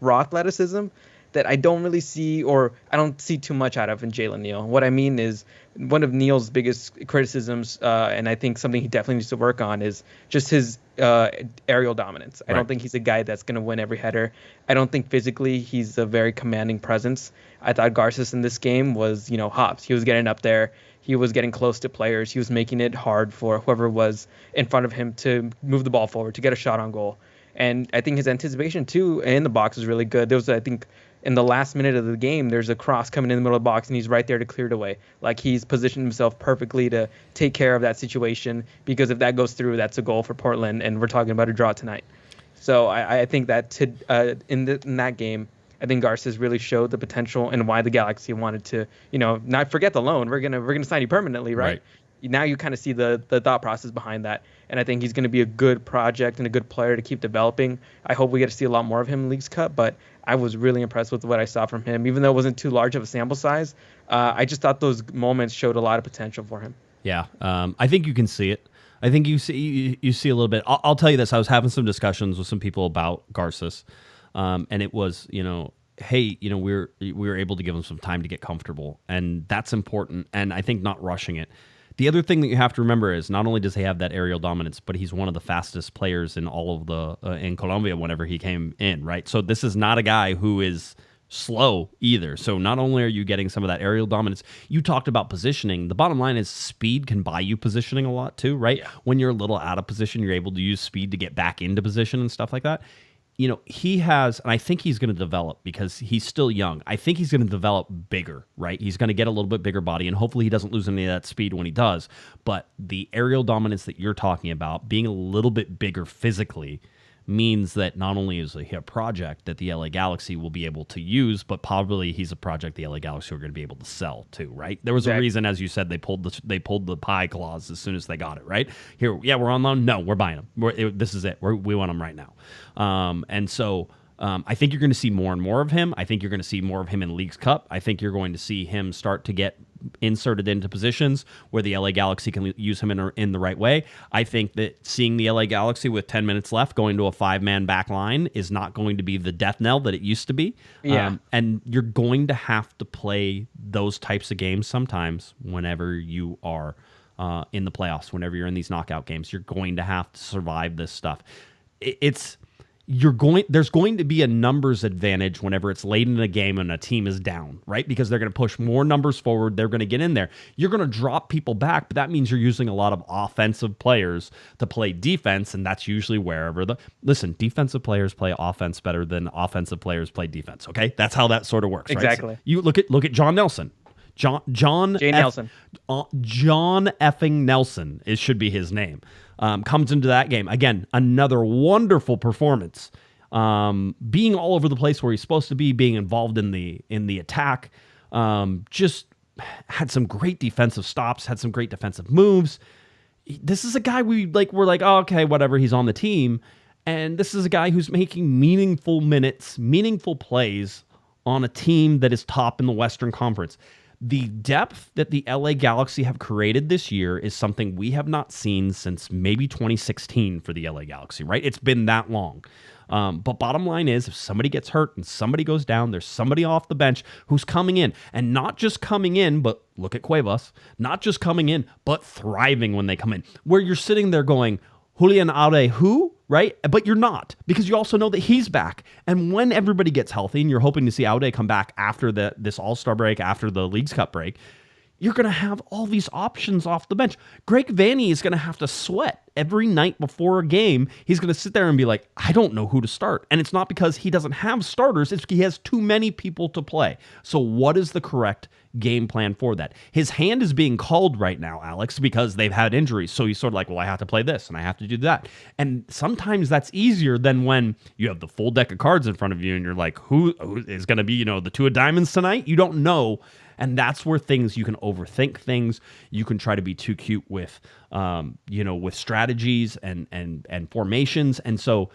raw athleticism, that I don't really see, or I don't see too much out of in Jalen Neal. What I mean is, one of Neal's biggest criticisms, and I think something he definitely needs to work on, is just his aerial dominance. I don't think he's a guy that's going to win every header. I don't think physically he's a very commanding presence. I thought Garces in this game was, hops. He was getting up there. He was getting close to players. He was making it hard for whoever was in front of him to move the ball forward, to get a shot on goal. And I think his anticipation, too, in the box was really good. There was, I think, in the last minute of the game, there's a cross coming in the middle of the box, and he's right there to clear it away. He's positioned himself perfectly to take care of that situation, because if that goes through, that's a goal for Portland, and we're talking about a draw tonight. So I think that in that game, I think Garces really showed the potential and why the Galaxy wanted to, not forget the loan. We're gonna sign you permanently, right? Now you kind of see the thought process behind that, and I think he's going to be a good project and a good player to keep developing. I hope we get to see a lot more of him in Leagues Cup, but I was really impressed with what I saw from him, even though it wasn't too large of a sample size. I just thought those moments showed a lot of potential for him. Yeah, I think you can see it. I think you see a little bit. I'll tell you this: I was having some discussions with some people about Garces, and it was, hey, we were able to give him some time to get comfortable, and that's important. And I think not rushing it. The other thing that you have to remember is not only does he have that aerial dominance, but he's one of the fastest players in all of the in Colombia whenever he came in, right? So this is not a guy who is slow either. So not only are you getting some of that aerial dominance, you talked about positioning. The bottom line is speed can buy you positioning a lot too, right? Yeah. When you're a little out of position, you're able to use speed to get back into position and stuff like that. He has, and I think he's going to develop because he's still young. I think he's going to develop bigger, right? He's going to get a little bit bigger body, and hopefully he doesn't lose any of that speed when he does. But the aerial dominance that you're talking about, being a little bit bigger physically, means that not only is he a project that the LA Galaxy will be able to use, but probably he's a project the LA Galaxy are going to be able to sell too, right? There was a reason, as you said, they pulled the pie clause as soon as they got it, right? Here, yeah, we're on loan. No, we're buying them. This is it. We want them right now. And so I think you're going to see more and more of him. I think you're going to see more of him in Leagues Cup. I think you're going to see him start to get inserted into positions where the LA Galaxy can use him in the right way. I think that seeing the LA Galaxy with 10 minutes left going to a 5-man back line is not going to be the death knell that it used to be. Yeah. And you're going to have to play those types of games sometimes whenever you are in the playoffs, whenever you're in these knockout games. You're going to have to survive this stuff. It's there's going to be a numbers advantage whenever it's late in a game and a team is down, right? Because they're going to push more numbers forward. They're going to get in there. You're going to drop people back, but that means you're using a lot of offensive players to play defense, and that's usually wherever defensive players play offense better than offensive players play defense. Okay, that's how that sort of works. Exactly. Right? So you look at John Nelson. John Nelson. John effing Nelson should be his name. Comes into that game again, another wonderful performance. Being all over the place where he's supposed to be, being involved in the attack. Just had some great defensive stops, had some great defensive moves. This is a guy we're like, oh, okay, whatever. He's on the team, and this is a guy who's making meaningful minutes, meaningful plays on a team that is top in the Western Conference. The depth that the LA Galaxy have created this year is something we have not seen since maybe 2016 for the LA Galaxy, right? It's been that long. But bottom line is, if somebody gets hurt and somebody goes down, there's somebody off the bench who's coming in. And not just coming in, but look at Cuevas. Not just coming in, but thriving when they come in. Where you're sitting there going, Julian Aude, who? Right? But you're not, because you also know that he's back. And when everybody gets healthy, and you're hoping to see Aude come back after this All-Star break, after the Leagues Cup break, you're going to have all these options off the bench. Greg Vanney is going to have to sweat every night before a game. He's going to sit there and be like, I don't know who to start. And it's not because he doesn't have starters. It's he has too many people to play. So what is the correct game plan for that? His hand is being called right now, Alex, because they've had injuries. So he's sort of like, well, I have to play this and I have to do that. And sometimes that's easier than when you have the full deck of cards in front of you and you're like, who is going to be, the two of diamonds tonight? You don't know. And that's where you can overthink things. You can try to be too cute with, with strategies and formations. And so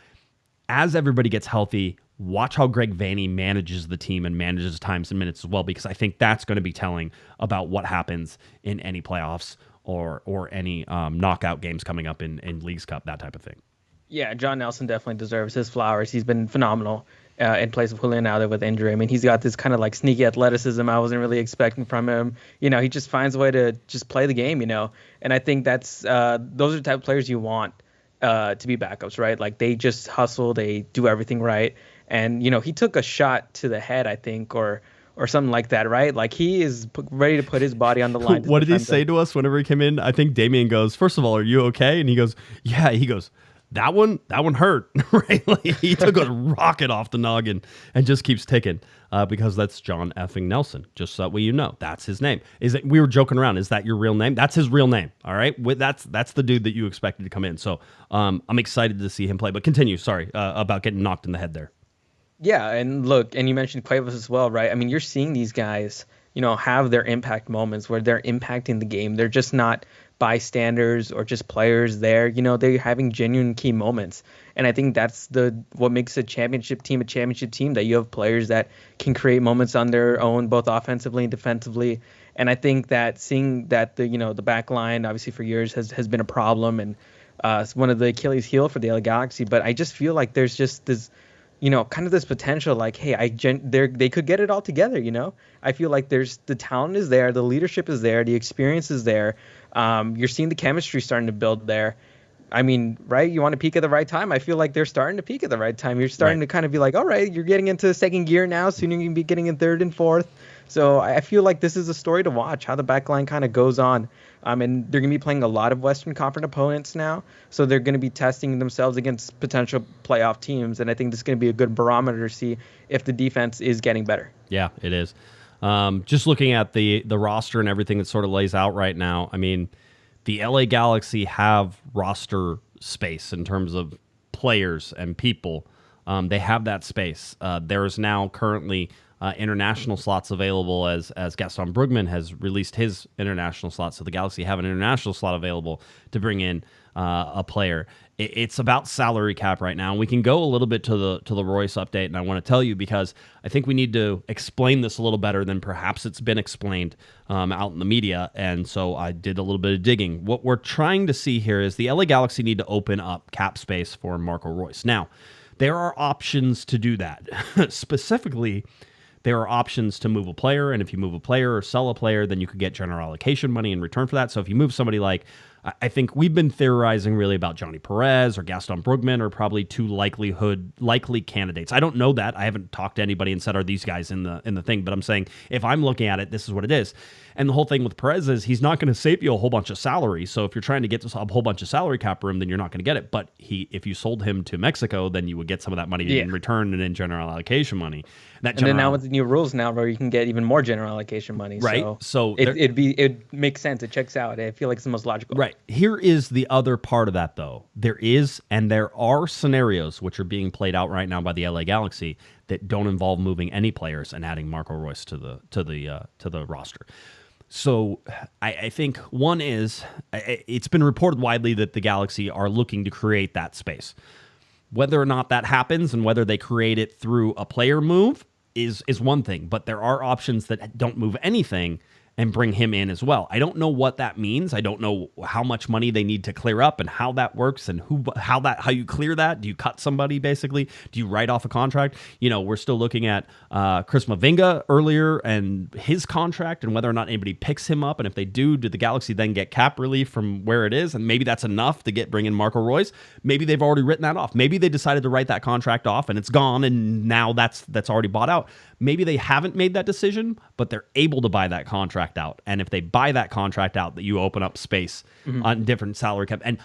as everybody gets healthy, watch how Greg Vanney manages the team and manages times and minutes as well, because I think that's going to be telling about what happens in any playoffs or any knockout games coming up in Leagues Cup, that type of thing. Yeah, John Nelson definitely deserves his flowers. He's been phenomenal in place of Julian Aude with injury. I mean, he's got this kind of like sneaky athleticism I wasn't really expecting from him. He just finds a way to just play the game, And I think that's those are the type of players you want to be backups, right? Like they just hustle, they do everything right. And, he took a shot to the head, I think, or something like that, right? Like he is ready to put his body on the line. What did he say to us whenever he came in? I think Damian goes, first of all, are you okay? And he goes, yeah. He goes, that one hurt, right? Like he took a rocket off the noggin and just keeps ticking because that's John effing Nelson. Just so that way you know, that's his name. We were joking around. Is that your real name? That's his real name. All right, that's the dude that you expected to come in. So I'm excited to see him play. But continue. Sorry about getting knocked in the head there. Yeah, and look, and you mentioned Cuevas as well, right? I mean, you're seeing these guys, have their impact moments where they're impacting the game. They're just not bystanders or just players there. They're having genuine key moments. And I think that's what makes a championship team, that you have players that can create moments on their own, both offensively and defensively. And I think that seeing that the back line, obviously for years has been a problem and it's one of the Achilles heel for the LA Galaxy. But I just feel like there's just this, kind of this potential, like, hey, they could get it all together. I feel like the talent is there, the leadership is there, the experience is there. You're seeing the chemistry starting to build there. I mean, right? You want to peak at the right time. I feel like they're starting to peak at the right time. You're starting to kind of be like, all right, you're getting into second gear now. Soon you're going to be getting in third and fourth. So I feel like this is a story to watch, how the back line kind of goes on. And they're going to be playing a lot of Western Conference opponents now. So they're going to be testing themselves against potential playoff teams. And I think this is going to be a good barometer to see if the defense is getting better. Yeah, it is. Just looking at the roster and everything that sort of lays out right now, I mean, the LA Galaxy have roster space in terms of players and people. They have that space. There is now currently international slots available as Gaston Brugman has released his international slot. So the Galaxy have an international slot available to bring in a player. It's about salary cap right now. We can go a little bit to the Royce update, and I want to tell you because I think we need to explain this a little better than perhaps it's been explained out in the media. And so I did a little bit of digging. What we're trying to see here is the LA Galaxy need to open up cap space for Marco Reus. Now, there are options to do that. Specifically, there are options to move a player, and if you move a player or sell a player, then you could get general allocation money in return for that. So if you move somebody like I think we've been theorizing really about Johnny Perez or Gaston Brugman are probably two likely candidates. I don't know that. I haven't talked to anybody and said, are these guys in the thing? But I'm saying if I'm looking at it, this is what it is. And the whole thing with Perez is he's not going to save you a whole bunch of salary. So if you're trying to get a whole bunch of salary cap room, then you're not going to get it. But if you sold him to Mexico, then you would get some of that money in return and in general allocation money. And then now with the new rules now where you can get even more general allocation money. Right. So it makes sense. It checks out. I feel like it's the most logical. Right. Here is the other part of that, though. There are scenarios which are being played out right now by the LA Galaxy that don't involve moving any players and adding Marco Reus to the roster. So I think one is it's been reported widely that the Galaxy are looking to create that space. Whether or not that happens and whether they create it through a player move is one thing, but there are options that don't move anything and bring him in as well. I don't know what that means. I don't know how much money they need to clear up and how that works and how you clear that. Do you cut somebody basically? Do you write off a contract? We're still looking at Chris Mavinga earlier and his contract and whether or not anybody picks him up. And if they do the Galaxy then get cap relief from where it is? And maybe that's enough to bring in Marco Reus. Maybe they've already written that off. Maybe they decided to write that contract off and it's gone and now that's already bought out. Maybe they haven't made that decision, but they're able to buy that contract out. And if they buy that contract out, that you open up space on different salary cap. And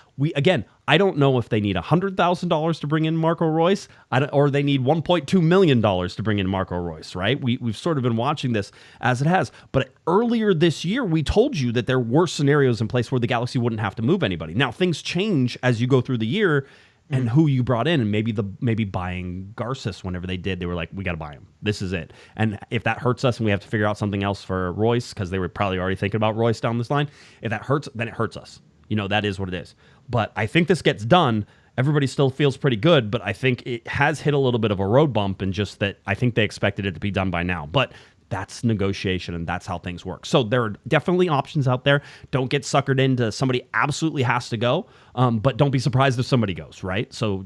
I don't know if they need $100,000 to bring in Marco Reus or they need $1.2 million to bring in Marco Reus, right? We've sort of been watching this as it has. But earlier this year, we told you that there were scenarios in place where the Galaxy wouldn't have to move anybody. Now, things change as you go through the year. And who you brought in, and maybe buying Garces whenever they did, they were like, we got to buy him. This is it. And if that hurts us and we have to figure out something else for Reus, because they were probably already thinking about Reus down this line, if that hurts, then it hurts us. That is what it is. But I think this gets done. Everybody still feels pretty good, but I think it has hit a little bit of a road bump and just that I think they expected it to be done by now. But that's negotiation, and that's how things work. So there are definitely options out there. Don't get suckered into somebody absolutely has to go, but don't be surprised if somebody goes, right? So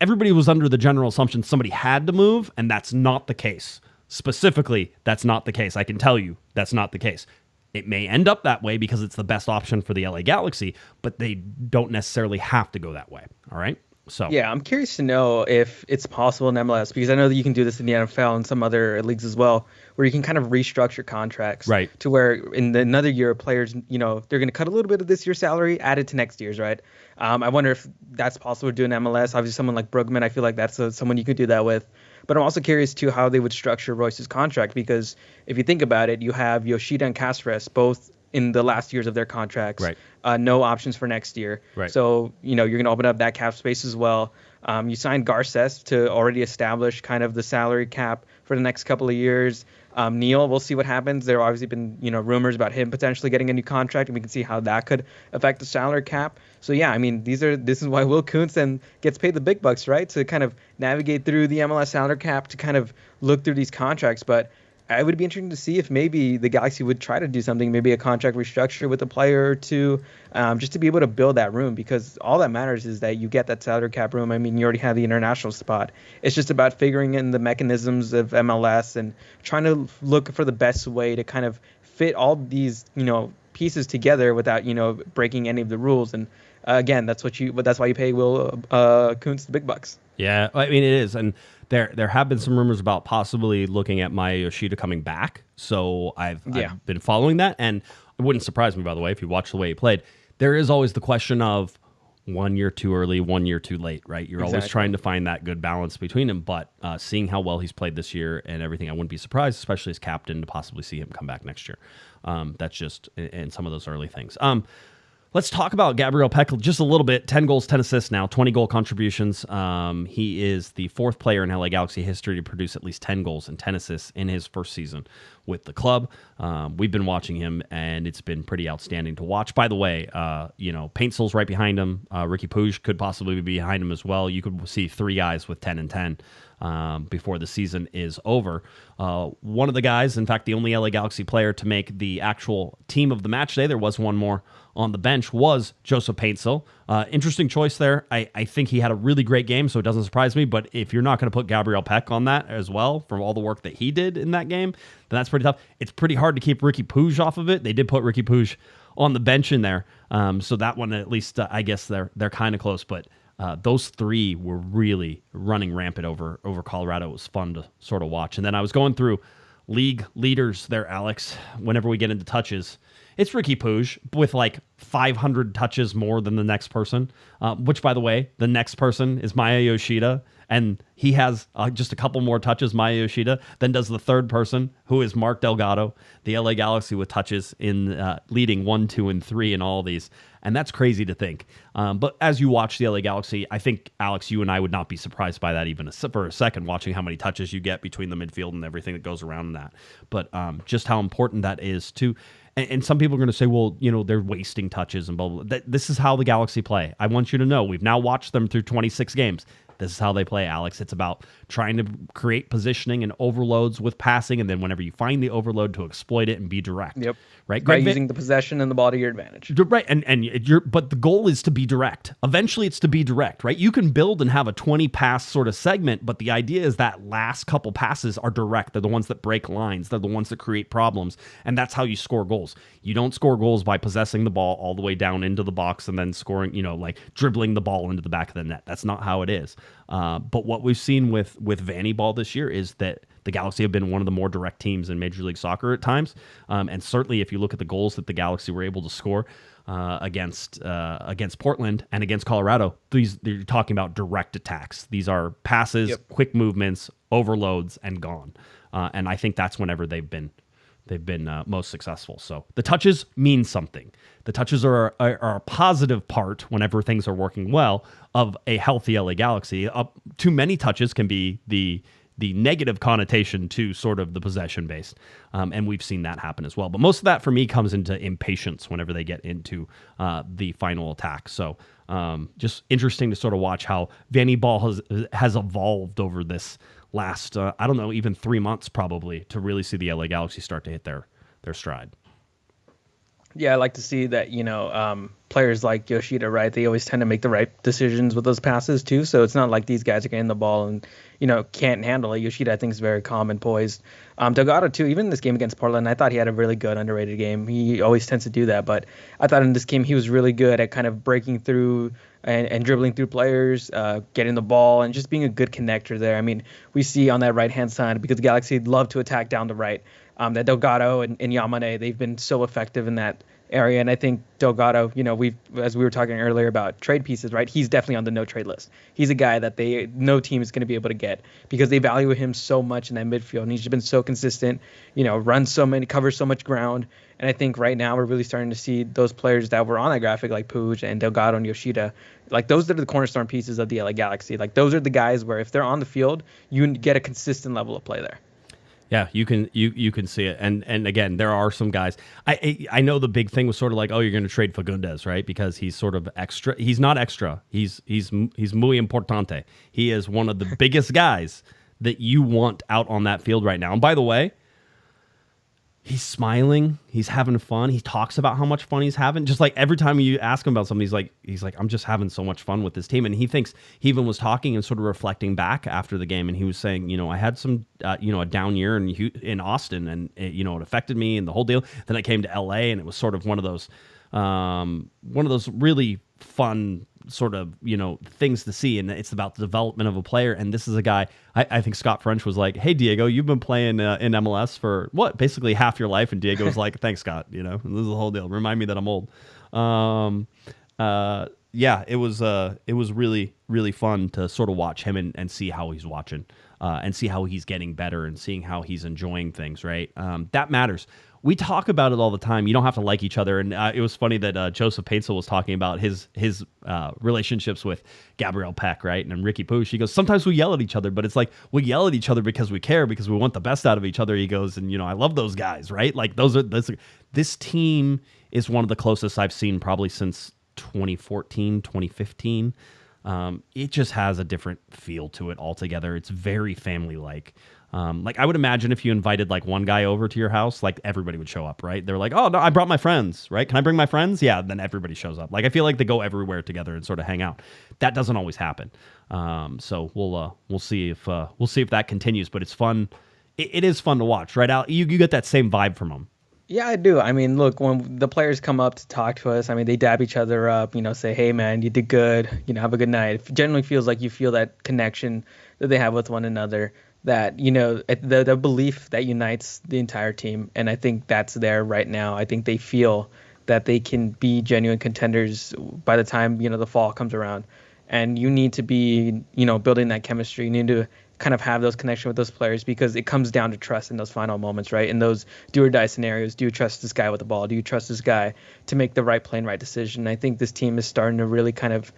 everybody was under the general assumption somebody had to move, and that's not the case. Specifically, that's not the case. I can tell you that's not the case. It may end up that way because it's the best option for the LA Galaxy, but they don't necessarily have to go that way, all right? So yeah, I'm curious to know if it's possible in MLS because I know that you can do this in the NFL and some other leagues as well, where you can kind of restructure contracts, right? To where in another year, players, they're going to cut a little bit of this year's salary, add it to next year's, right? I wonder if that's possible to do in MLS. Obviously, someone like Brugman, I feel like that's someone you could do that with. But I'm also curious too how they would structure Royce's contract because if you think about it, you have Yoshida and Cáceres both in the last years of their contracts. Right. No options for next year. Right. So, you're going to open up that cap space as well. You signed Garces to already establish kind of the salary cap for the next couple of years. Neil, we'll see what happens. There have obviously been, rumors about him potentially getting a new contract, and we can see how that could affect the salary cap. So, yeah, I mean, this is why Will Kuntz gets paid the big bucks, right? To kind of navigate through the MLS salary cap, to kind of look through these contracts. But I would be interested to see if maybe the Galaxy would try to do something, maybe a contract restructure with a player or two, just to be able to build that room, because all that matters is that you get that salary cap room. I mean, you already have the international spot. It's just about figuring in the mechanisms of MLS and trying to look for the best way to kind of fit all these, pieces together without, breaking any of the rules. And again, that's why you pay Will Kuntz the big bucks. Yeah, I mean, it is. And there have been some rumors about possibly looking at Maya Yoshida coming back. So I've been following that. And it wouldn't surprise me, by the way, if you watch the way he played. There is always the question of 1 year too early, 1 year too late, right? You're always trying to find that good balance between them. But seeing how well he's played this year and everything, I wouldn't be surprised, especially as captain, to possibly see him come back next year. That's just in some of those early things. Let's talk about Gabriel Peck just a little bit. 10 goals, 10 assists now, 20 goal contributions. He is the fourth player in LA Galaxy history to produce at least 10 goals and 10 assists in his first season with the club. We've been watching him, and it's been pretty outstanding to watch. By the way, Paintsil's right behind him. Ricky Puig could possibly be behind him as well. You could see 3 guys with 10 and 10 before the season is over. One of the guys, in fact, the only LA Galaxy player to make the actual team of the match day, there was one more on the bench, was Joseph Paintsil. Interesting choice there. I think he had a really great game, so it doesn't surprise me. But if you're not going to put Gabriel Peck on that as well, from all the work that he did in that game, then that's pretty tough. It's pretty hard to keep Ricky Puig off of it. They did put Ricky Puig on the bench in there. So that one, at least, I guess they're kind of close. But those three were really running rampant over Colorado. It was fun to sort of watch. And then I was going through league leaders there, Alex. Whenever we get into touches, it's Ricky Puig with like 500 touches more than the next person, which, by the way, the next person is Maya Yoshida, and he has just a couple more touches, Maya Yoshida, than does the third person, who is Mark Delgado, the LA Galaxy, with touches in leading 1, 2, and 3 in all of these. And that's crazy to think. But as you watch the LA Galaxy, I think, Alex, you and I would not be surprised by that even for a second, watching how many touches you get between the midfield and everything that goes around that. But just how important that is to... And some people are going to say, well, they're wasting touches and blah, blah, blah. This is how the Galaxy play. I want you to know, we've now watched them through 26 games. This is how they play, Alex. It's about trying to create positioning and overloads with passing, and then whenever you find the overload, to exploit it and be direct. Yep. Right. By using the possession and the ball to your advantage. Right. But the goal is to be direct. Eventually, it's to be direct, right? You can build and have a 20-pass sort of segment, but the idea is that last couple passes are direct. They're the ones that break lines. They're the ones that create problems, and that's how you score goals. You don't score goals by possessing the ball all the way down into the box and then scoring, like dribbling the ball into the back of the net. That's not how it is. But what we've seen with Vanny Ball this year is that the Galaxy have been one of the more direct teams in Major League Soccer at times. And certainly if you look at the goals that the Galaxy were able to score against Portland and against Colorado, they're talking about direct attacks. These are passes, quick movements, overloads, and gone. And I think that's whenever they've been most successful. So the touches mean something. The touches are a positive part whenever things are working well of a healthy LA Galaxy. Too many touches can be the negative connotation to sort of the possession based. And we've seen that happen as well. But most of that for me comes into impatience whenever they get into the final attack. So just interesting to sort of watch how Vanny Ball has evolved over this last, even 3 months probably, to really see the LA Galaxy start to hit their stride. Yeah, I like to see that, players like Yoshida, right? They always tend to make the right decisions with those passes too. So it's not like these guys are getting the ball and, can't handle it. Yoshida, I think, is very calm and poised. Delgado too, even in this game against Portland, I thought he had a really good underrated game. He always tends to do that. But I thought in this game he was really good at kind of breaking through and dribbling through players, getting the ball, and just being a good connector there. I mean, we see on that right-hand side, because the Galaxy love to attack down the right, that Delgado and Yamane, they've been so effective in that area. And I think Delgado, as we were talking earlier about trade pieces, right? He's definitely on the no trade list. He's a guy that no team is going to be able to get because they value him so much in that midfield. And he's just been so consistent, covers so much ground. And I think right now we're really starting to see those players that were on that graphic, like Puig and Delgado and Yoshida, like those are the cornerstone pieces of the LA Galaxy. Like those are the guys where if they're on the field, you get a consistent level of play there. Yeah, you can see it, and again, there are some guys. I know the big thing was sort of like, oh, you're going to trade Fagundes, right? Because he's sort of extra. He's not extra. He's muy importante. He is one of the biggest guys that you want out on that field right now. And by the way, he's smiling. He's having fun. He talks about how much fun he's having. Just like every time you ask him about something, he's like, I'm just having so much fun with this team. And he thinks, he even was talking and sort of reflecting back after the game. And he was saying, I had some, a down year in Austin, and it affected me and the whole deal. Then I came to LA, and it was sort of one of those really fun sort of, things to see. And it's about the development of a player. And this is a guy, I think Scott French was like, hey, Diego, you've been playing in MLS for basically half your life. And Diego was like, thanks, Scott. This is the whole deal. Remind me that I'm old. It was really, really fun to sort of watch him and see how he's watching and see how he's getting better and seeing how he's enjoying things, right? That matters. We talk about it all the time. You don't have to like each other. And it was funny that Joseph Paintsel was talking about his relationships with Gabriel Peck, right? And Ricky Puig. He goes, sometimes we yell at each other, but it's like we yell at each other because we care, because we want the best out of each other. He goes, and I love those guys, right? Like this team is one of the closest I've seen probably since 2014, 2015. It just has a different feel to it altogether. It's very family-like. Like I would imagine if you invited like one guy over to your house, like everybody would show up, right? They're like, oh no, I brought my friends, right? Can I bring my friends? Yeah, then everybody shows up. Like I feel like they go everywhere together and sort of hang out. That doesn't always happen. So we'll see if that continues. But it's fun. It is fun to watch, right? Al, you get that same vibe from them. Yeah, I do. I mean, look, when the players come up to talk to us, I mean, they dab each other up, say, hey, man, you did good, have a good night. It generally feels like you feel that connection that they have with one another, that, the belief that unites the entire team. And I think that's there right now. I think they feel that they can be genuine contenders by the time, the fall comes around. And you need to be, building that chemistry. You need to kind of have those connection with those players, because it comes down to trust in those final moments, right? In those do or die scenarios, do you trust this guy with the ball? Do you trust this guy to make the right play and right decision? I think this team is starting to really kind of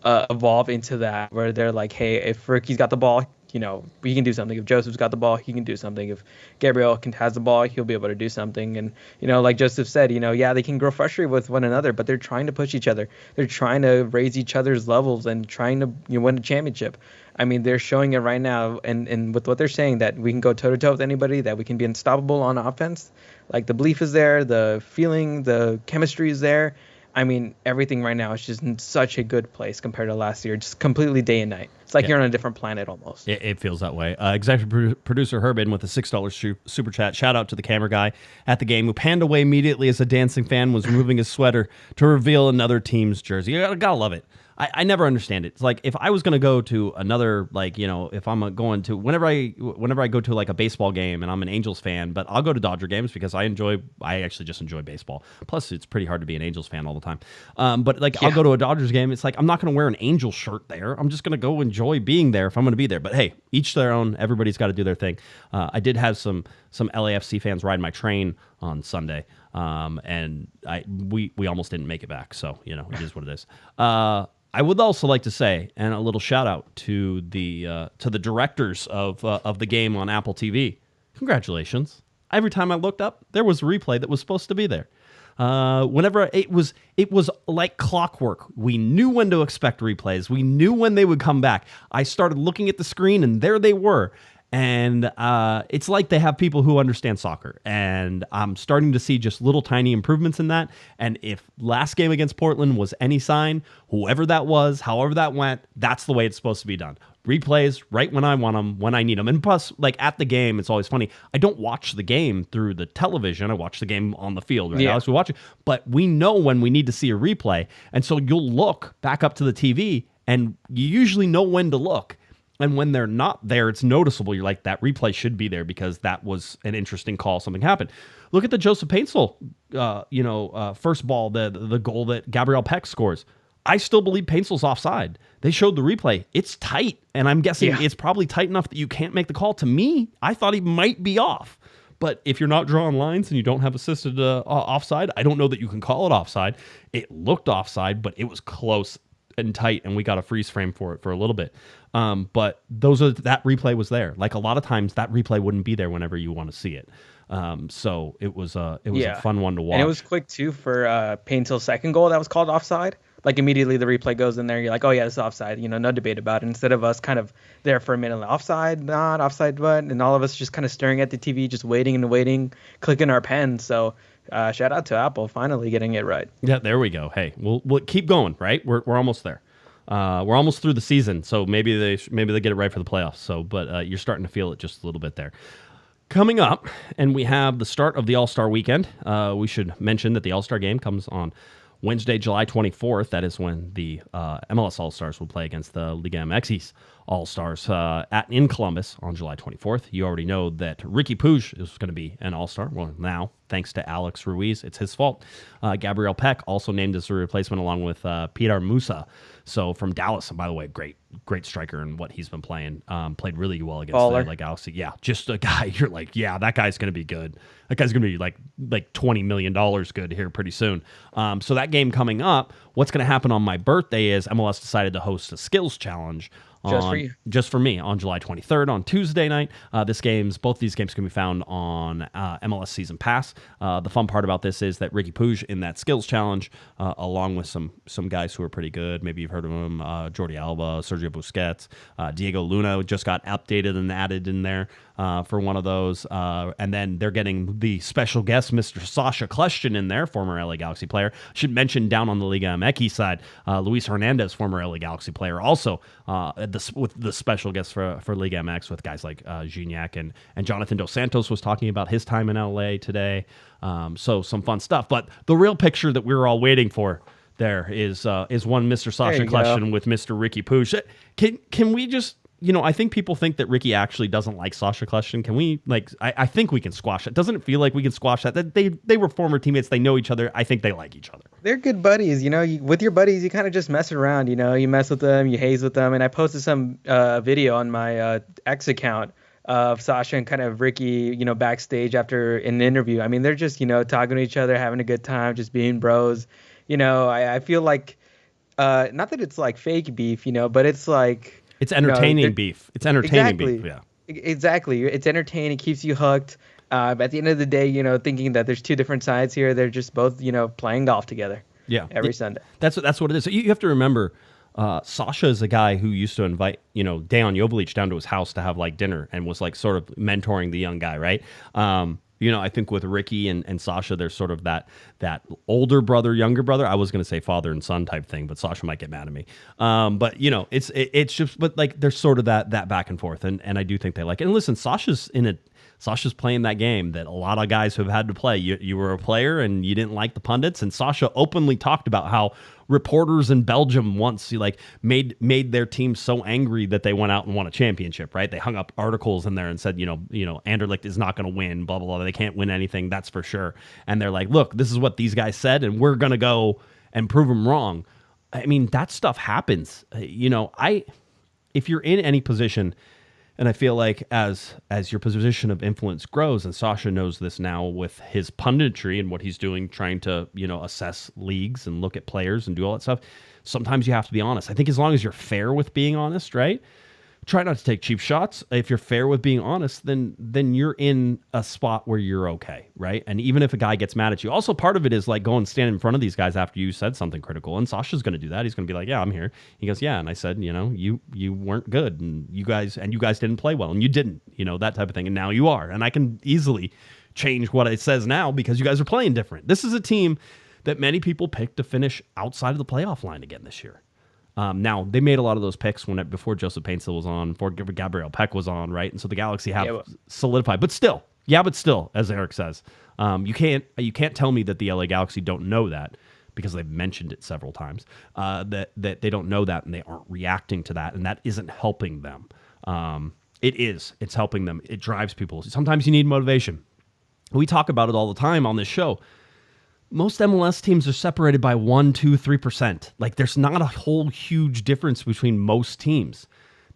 evolve into that, where they're like, hey, if Ricky's got the ball, he can do something. If Joseph's got the ball, he can do something. If Gabriel has the ball, he'll be able to do something. And, like Joseph said, yeah, they can grow frustrated with one another, but they're trying to push each other. They're trying to raise each other's levels and trying to win a championship. I mean, they're showing it right now, and with what they're saying, that we can go toe-to-toe with anybody, that we can be unstoppable on offense. Like, the belief is there, the feeling, the chemistry is there. I mean, everything right now is just in such a good place compared to last year, just completely day and night. It's like you're on a different planet almost. It feels that way. Executive producer Herbin with a $6 super chat. Shout out to the camera guy at the game who panned away immediately as a dancing fan was removing his sweater to reveal another team's jersey. You gotta love it. I never understand it. It's like, if I was going to go to another, if I'm going to, whenever I go to like a baseball game, and I'm an Angels fan, but I'll go to Dodger games because I actually just enjoy baseball. Plus, it's pretty hard to be an Angels fan all the time. But I'll go to a Dodgers game. It's like, I'm not going to wear an Angels shirt there. I'm just going to go enjoy being there if I'm going to be there. But hey, each their own. Everybody's got to do their thing. I did have some LAFC fans ride my train on Sunday. And we almost didn't make it back. So, it is what it is. I would also like to say, and a little shout out to the directors of the game on Apple TV. Congratulations! Every time I looked up, there was a replay that was supposed to be there. Whenever it was like clockwork. We knew when to expect replays. We knew when they would come back. I started looking at the screen, and there they were. And it's like they have people who understand soccer, and I'm starting to see just little tiny improvements in that. And if last game against Portland was any sign, whoever that was, however that went, that's the way it's supposed to be done. Replays right when I want them, when I need them. And plus, at the game, it's always funny. I don't watch the game through the television. I watch the game on the field, right? Alex, we watch it. But we know when we need to see a replay. And so you'll look back up to the TV, and you usually know when to look. And when they're not there, it's noticeable. You're like, that replay should be there because that was an interesting call. Something happened. Look at the Joseph Paintsel, first ball, the goal that Gabriel Peck scores. I still believe Paintsel's offside. They showed the replay. It's tight, and I'm guessing it's probably tight enough that you can't make the call. To me, I thought he might be off. But if you're not drawing lines and you don't have assisted offside, I don't know that you can call it offside. It looked offside, but it was close and tight, and we got a freeze frame for it for a little bit. But that replay was there. Like, a lot of times that replay wouldn't be there whenever you want to see it. So it was a fun one to watch. And it was quick too for Paintel's second goal that was called offside. Like, immediately the replay goes in there. You're like, oh yeah, this is offside. No debate about it. Instead of us kind of there for a minute, like, offside, not offside, what? And all of us just kind of staring at the TV, just waiting and waiting, clicking our pen. So shout out to Apple finally getting it right. Yeah, there we go. Hey, we'll keep going. Right, we're almost there. We're almost through the season, so maybe they get it right for the playoffs. So, but you're starting to feel it just a little bit there. Coming up, and we have the start of the All-Star weekend. We should mention that the All-Star game comes on Wednesday, July 24th. That is when the MLS All-Stars will play against the Liga MX's All-Stars in Columbus on July 24th. You already know that Ricky Puig is going to be an All-Star. Well, now, thanks to Alex Ruiz, it's his fault. Gabriel Peck also named as a replacement along with Pilar Musa. So from Dallas, and by the way, great striker and what he's been playing. Played really well against the Galaxy. Yeah, just a guy you're like, yeah, that guy's going to be good. That guy's going to be like $20 million good here pretty soon. So that game coming up, what's going to happen on my birthday is MLS decided to host a skills challenge. Just for me on July 23rd on Tuesday night. Both these games can be found on MLS Season Pass. The fun part about this is that Ricky Puig in that skills challenge, along with some guys who are pretty good. Maybe you've heard of them: Jordi Alba, Sergio Busquets, Diego Luna just got updated and added in there for one of those. And then they're getting the special guest, Mr. Sasha Kljestan, in there, former LA Galaxy player. Should mention down on the Liga MX side, Luis Hernandez, former LA Galaxy player, also with the special guests for Liga MX with guys like Gignac and Jonathan Dos Santos was talking about his time in LA today. So some fun stuff. But the real picture that we were all waiting for there is one Mr. Sasha Kleshtin with Mr. Ricky Pooch. Can we just, I think people think that Ricky actually doesn't like Sasha Kleshtin. Can we, I think we can squash it. Doesn't it feel like we can squash that? They were former teammates. They know each other. I think they like each other. They're good buddies. With your buddies, you kind of just mess around. You mess with them, you haze with them. And I posted some video on my X account of Sasha and kind of Ricky, backstage after an interview. I mean, they're just, talking to each other, having a good time, just being bros. I feel like, not that it's like fake beef, but it's like... It's entertaining beef. It's entertaining beef, yeah. Exactly. It's entertaining, keeps you hooked. At the end of the day, thinking that there's two different sides here, they're just both, playing golf together. Yeah. Every Sunday. That's what it is. So you have to remember, Sasha is a guy who used to invite, Dejan Joveljic down to his house to have dinner and was sort of mentoring the young guy, right? I think with Ricky and Sasha, there's sort of that older brother, younger brother. I was going to say father and son type thing, but Sasha might get mad at me. But it's just, but there's sort of that back and forth, and I do think they like it. And listen, Sasha's playing that game that a lot of guys have had to play. You were a player and you didn't like the pundits, and Sasha openly talked about how reporters in Belgium once made their team so angry that they went out and won a championship, right? They hung up articles in there and said, Anderlecht is not going to win, blah, blah, blah. They can't win anything, that's for sure. And they're like, look, this is what these guys said, and we're going to go and prove them wrong. I mean, that stuff happens. If you're in any position, and I feel like as your position of influence grows, and Sasha knows this now with his punditry and what he's doing, trying to, assess leagues and look at players and do all that stuff, sometimes you have to be honest. I think as long as you're fair with being honest, right? Try not to take cheap shots. If you're fair with being honest, then you're in a spot where you're okay, right? And even if a guy gets mad at you, also part of it is go and stand in front of these guys after you said something critical. And Sasha's going to do that. He's going to be like, yeah, I'm here. He goes, yeah. And I said, you weren't good, and you guys didn't play well, and you didn't, that type of thing. And now you are. And I can easily change what it says now because you guys are playing different. This is a team that many people picked to finish outside of the playoff line again this year. Now, they made a lot of those picks before Joseph Paintsill was on, before Gabriel Peck was on, right? And so the Galaxy have solidified. But still, as Eric says, you can't tell me that the LA Galaxy don't know that, because they've mentioned it several times, that they don't know that and they aren't reacting to that, and that isn't helping them. It's helping them. It drives people. Sometimes you need motivation. We talk about it all the time on this show. Most MLS teams are separated by 1%, 2%, 3%. There's not a whole huge difference between most teams.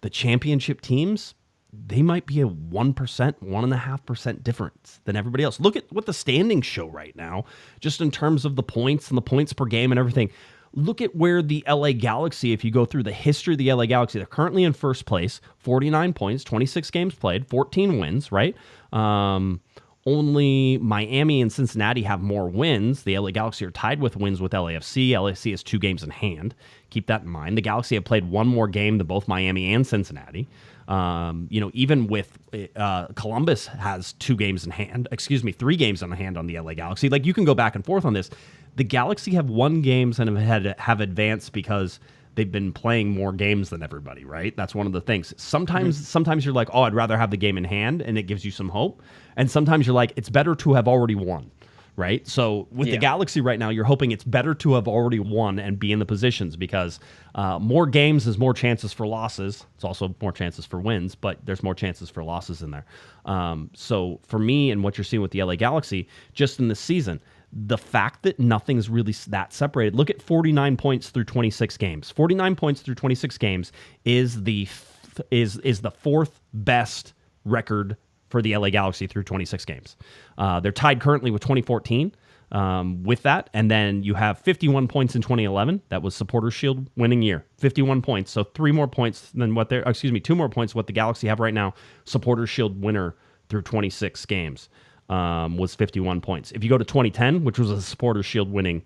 The championship teams, they might be a 1%, 1.5% difference than everybody else. Look at what the standings show right now, just in terms of the points and the points per game and everything. Look at where the LA Galaxy, if you go through the history of the LA Galaxy, they're currently in first place, 49 points, 26 games played, 14 wins, right? Only Miami and Cincinnati have more wins. The LA Galaxy are tied with wins with LAFC. LAFC has 2 games in hand. Keep that in mind. The Galaxy have played one more game than both Miami and Cincinnati. Even with Columbus has 3 games in hand on the LA Galaxy. You can go back and forth on this. The Galaxy have won games and have advanced because they've been playing more games than everybody, right? That's one of the things. Sometimes you're like, oh, I'd rather have the game in hand, and it gives you some hope. And sometimes you're like, it's better to have already won, right? So with the Galaxy right now, you're hoping it's better to have already won and be in the positions, because more games is more chances for losses. It's also more chances for wins, but there's more chances for losses in there. So for me, and what you're seeing with the LA Galaxy, just in this season, the fact that nothing's really that separated. Look at 49 points through 26 games. 49 points through 26 games is the 4th best record for the LA Galaxy through 26 games. They're tied currently with 2014 with that. And then you have 51 points in 2011. That was Supporters Shield winning year. 51 points. So 2 more points what the Galaxy have right now. Supporters Shield winner through 26 games. Was 51 points. If you go to 2010, which was a Supporters Shield winning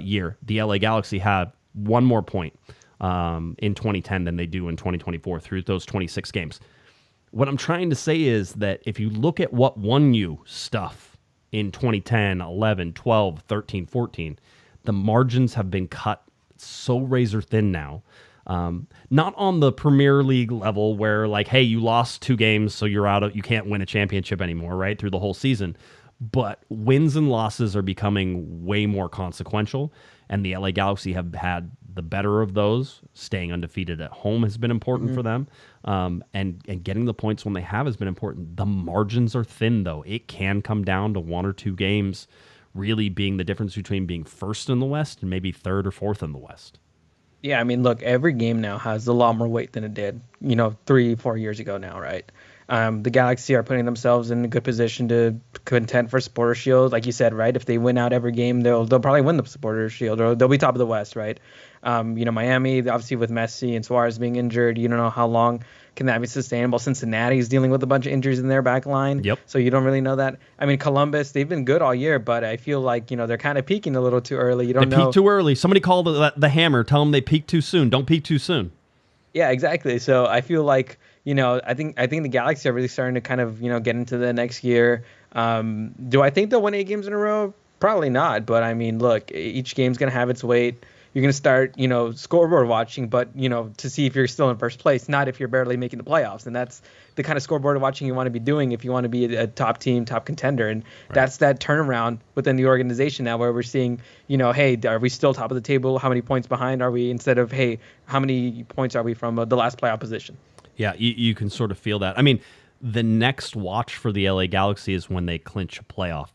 year, the LA Galaxy had 1 more point in 2010 than they do in 2024 through those 26 games. What I'm trying to say is that if you look at what won you stuff in 2010, 11, 12, 13, 14, the margins have been cut so razor thin now. Not on the Premier League level where like, hey, you lost 2 games, so you can't win a championship anymore, right? Through the whole season. But wins and losses are becoming way more consequential, and the LA Galaxy have had the better of those. Staying undefeated at home has been important for them, and getting the points when they have has been important. The margins are thin, though. It can come down to 1 or 2 games really being the difference between being first in the West and maybe third or fourth in the West. Yeah, I mean, look, every game now has a lot more weight than it did, 3-4 years ago now, right? The Galaxy are putting themselves in a good position to contend for Supporters Shield, like you said, right? If they win out every game, they'll probably win the Supporters Shield, or they'll be top of the West, right? Miami, obviously with Messi and Suarez being injured, you don't know how long can that be sustainable. Cincinnati is dealing with a bunch of injuries in their back line, so you don't really know that. I mean, Columbus, they've been good all year, but I feel like they're kind of peaking a little too early. You don't know. They peak too early. Somebody called the hammer. Tell them they peak too soon. Don't peak too soon. Yeah, exactly. So I feel like I think the Galaxy are really starting to kind of get into the next year. Do I think they'll win 8 games in a row? Probably not. But I mean, look, each game's gonna have its weight. You're gonna start scoreboard watching, but to see if you're still in first place, not if you're barely making the playoffs. And that's the kind of scoreboard watching you want to be doing if you want to be a top team, top contender. And that's that turnaround within the organization now, where we're seeing hey, are we still top of the table? How many points behind are we? Instead of hey, how many points are we from the last playoff position? Yeah, you can sort of feel that. I mean, the next watch for the LA Galaxy is when they clinch a playoff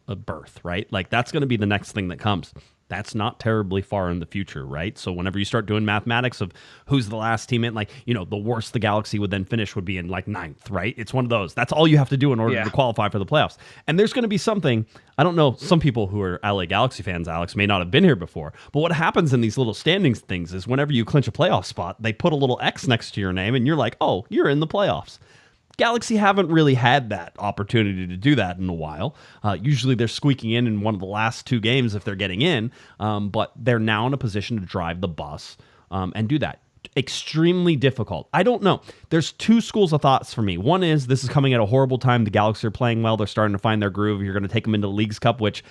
berth, right? Like, that's going to be the next thing that comes. That's not terribly far in the future, right? So whenever you start doing mathematics of who's the last team in, like, the worst the Galaxy would then finish would be in, like, 9th, right? It's one of those. That's all you have to do in order to qualify for the playoffs. And there's going to be something, I don't know, some people who are LA Galaxy fans, Alex, may not have been here before, but what happens in these little standings things is whenever you clinch a playoff spot, they put a little X next to your name, and you're like, oh, you're in the playoffs. Galaxy haven't really had that opportunity to do that in a while. Usually they're squeaking in one of the last 2 games if they're getting in, but they're now in a position to drive the bus and do that. Extremely difficult. I don't know. There's 2 schools of thoughts for me. One is this is coming at a horrible time. The Galaxy are playing well. They're starting to find their groove. You're going to take them into the Leagues Cup, which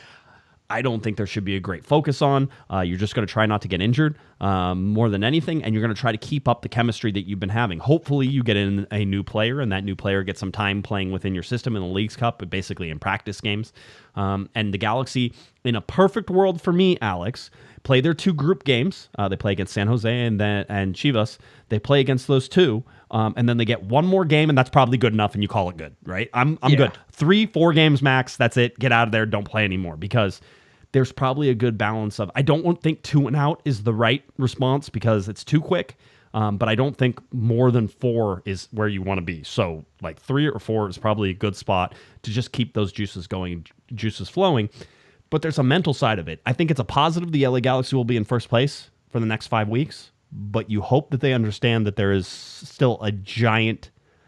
I don't think there should be a great focus on. You're just going to try not to get injured more than anything, and you're going to try to keep up the chemistry that you've been having. Hopefully you get in a new player, and that new player gets some time playing within your system in the Leagues Cup, but basically in practice games. And the Galaxy, in a perfect world for me, Alex, play their 2 group games. They play against San Jose and Chivas. They play against those 2, and then they get 1 more game, and that's probably good enough, and you call it good, right? I'm good. 3-4 games max, that's it. Get out of there. Don't play anymore, because there's probably a good balance of, I don't think 2 and out is the right response because it's too quick, but I don't think more than 4 is where you want to be. So like 3 or 4 is probably a good spot to just keep those juices going, juices flowing. But there's a mental side of it. I think it's a positive the LA Galaxy will be in first place for the next 5 weeks, but you hope that they understand that there is still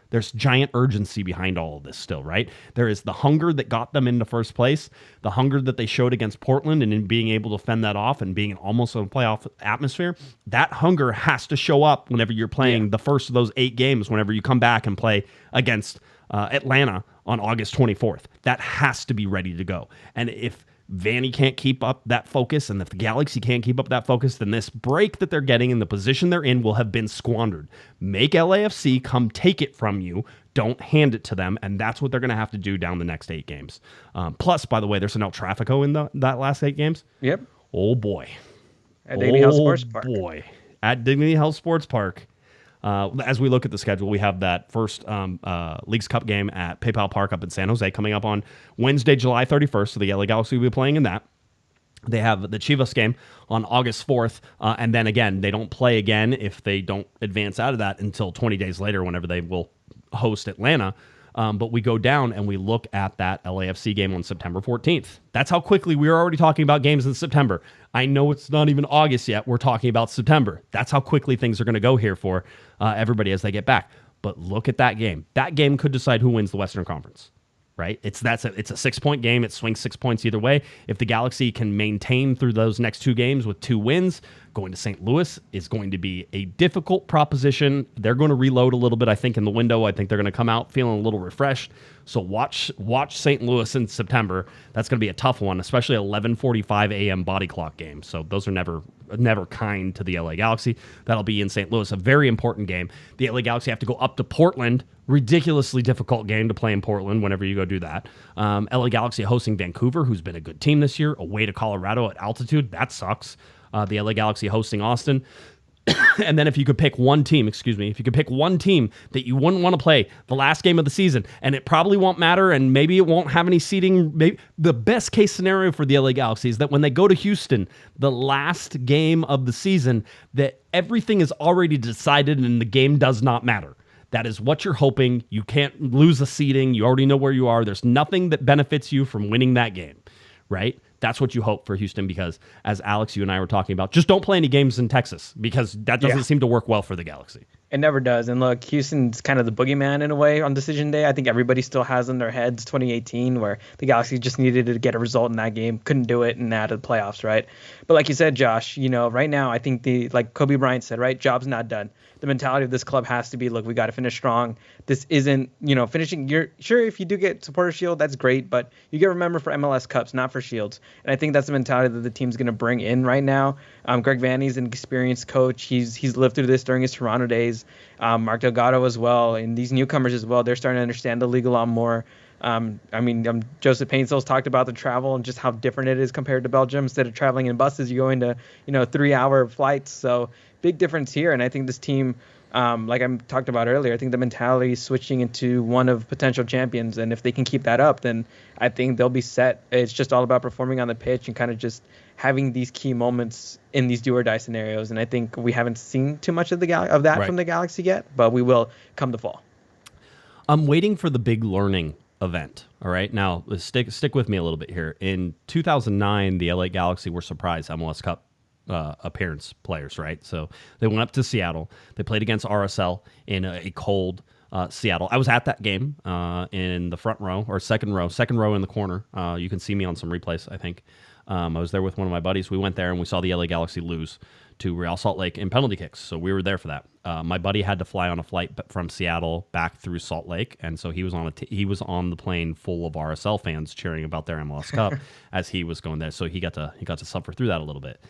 there's giant urgency behind all of this still, right? There is the hunger that got them into first place, the hunger that they showed against Portland and in being able to fend that off and being almost in a playoff atmosphere. That hunger has to show up whenever you're playing the first of those 8 games, whenever you come back and play against Atlanta on August 24th. That has to be ready to go. And if Vanny can't keep up that focus, and if the Galaxy can't keep up that focus, then this break that they're getting and the position they're in will have been squandered. Make LAFC come take it from you. Don't hand it to them, and that's what they're going to have to do down the next 8 games. Plus, by the way, there's an El Tráfico in that last 8 games. Yep. Oh, boy. At Dignity Health Sports Park. Oh, boy. At Dignity Health Sports Park. As we look at the schedule, we have that first Leagues Cup game at PayPal Park up in San Jose coming up on Wednesday, July 31st. So the LA Galaxy will be playing in that. They have the Chivas game on August 4th. And then again, they don't play again if they don't advance out of that until 20 days later, whenever they will host Atlanta. But we go down and we look at that LAFC game on September 14th. That's how quickly we are already talking about games in September. I know it's not even August yet. We're talking about September. That's how quickly things are going to go here for everybody as they get back. But look at that game. That game could decide who wins the Western Conference, right? It's a 6-point game. It swings 6 points either way. If the Galaxy can maintain through those next 2 games with 2 wins, Going to St. Louis is going to be a difficult proposition. They're going to reload a little bit, I think, in the window. I think they're going to come out feeling a little refreshed. So watch St. Louis in September. That's going to be a tough one, especially 11:45 a.m. body clock game. So those are never kind to the LA Galaxy. That'll be in St. Louis, a very important game. The LA Galaxy have to go up to Portland. Ridiculously difficult game to play in Portland whenever you go do that. LA Galaxy hosting Vancouver, who's been a good team this year, away to Colorado at altitude. That sucks. The LA Galaxy hosting Austin. And then if you could pick one team that you wouldn't want to play the last game of the season, and it probably won't matter, and maybe it won't have any seating. Maybe the best case scenario for the LA Galaxy is that when they go to Houston, the last game of the season, that everything is already decided and the game does not matter. That is what you're hoping. You can't lose the seating. You already know where you are. There's nothing that benefits you from winning that game, right? That's what you hope for Houston, because as Alex, you and I were talking about, just don't play any games in Texas, because that doesn't seem to work well for the Galaxy. It never does. And look, Houston's kind of the boogeyman in a way on decision day. I think everybody still has in their heads 2018, where the Galaxy just needed to get a result in that game, couldn't do it, and out of the playoffs, right? But like you said, Josh, right now, I think like Kobe Bryant said, right, job's not done. The mentality of this club has to be, look, we got to finish strong. This isn't, finishing. You're sure if you do get supporter shield, that's great, but you get remember for MLS Cups, not for shields. And I think that's the mentality that the team's going to bring in right now. Greg Vanney's an experienced coach. He's lived through this during his Toronto days. Mark Delgado as well, and these newcomers as well. They're starting to understand the league a lot more. Joseph Painsel's talked about the travel and just how different it is compared to Belgium. Instead of traveling in buses, you go into 3-hour flights. So big difference here. And I think this team, like I talked about earlier, I think the mentality is switching into one of potential champions. And if they can keep that up, then I think they'll be set. It's just all about performing on the pitch and kind of just having these key moments in these do or die scenarios. And I think we haven't seen too much of that from the Galaxy yet, but we will come the fall. I'm waiting for the big learning event. All right. Now, stick with me a little bit here. In 2009, the LA Galaxy were surprise MLS Cup appearance players, right? So they went up to Seattle. They played against RSL in a cold Seattle. I was at that game in the front row, or second row in the corner. You can see me on some replays, I think. I was there with one of my buddies. We went there and we saw the LA Galaxy lose to Real Salt Lake in penalty kicks. So we were there for that. My buddy had to fly on a flight from Seattle back through Salt Lake, and so he was on the plane full of RSL fans cheering about their MLS Cup as he was going there. So he got to suffer through that a little bit.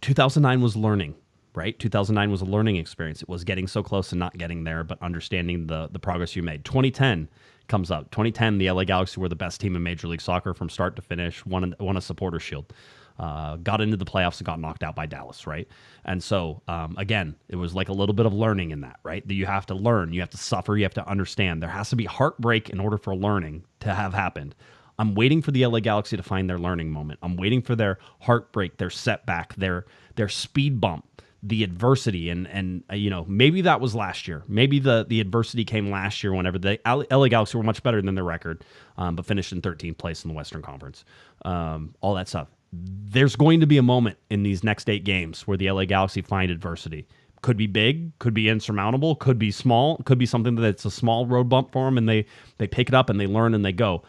2009 was learning, right? 2009 was a learning experience. It was getting so close and not getting there, but understanding the progress you made. 2010 comes up. 2010, the LA Galaxy were the best team in Major League Soccer from start to finish, won a supporter shield. Got into the playoffs and got knocked out by Dallas, right? And so, again, it was like a little bit of learning in that, right? That you have to learn, you have to suffer, you have to understand. There has to be heartbreak in order for learning to have happened. I'm waiting for the LA Galaxy to find their learning moment. I'm waiting for their heartbreak, their setback, their speed bump, the adversity. And maybe that was last year. Maybe the adversity came last year whenever the LA Galaxy were much better than their record, but finished in 13th place in the Western Conference. All that stuff. There's going to be a moment in these next 8 games where the LA Galaxy find adversity. Could be big, could be insurmountable, could be small, could be something that's a small road bump for them, and they pick it up and they learn and they go.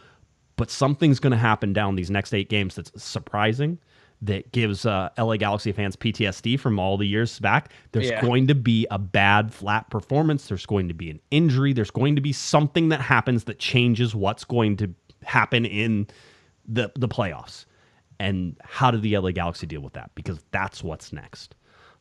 But something's going to happen down these next 8 games that's surprising, that gives LA Galaxy fans PTSD from all the years back. There's going to be a bad, flat performance. There's going to be an injury. There's going to be something that happens that changes what's going to happen in the playoffs. And how do the LA Galaxy deal with that? Because that's what's next.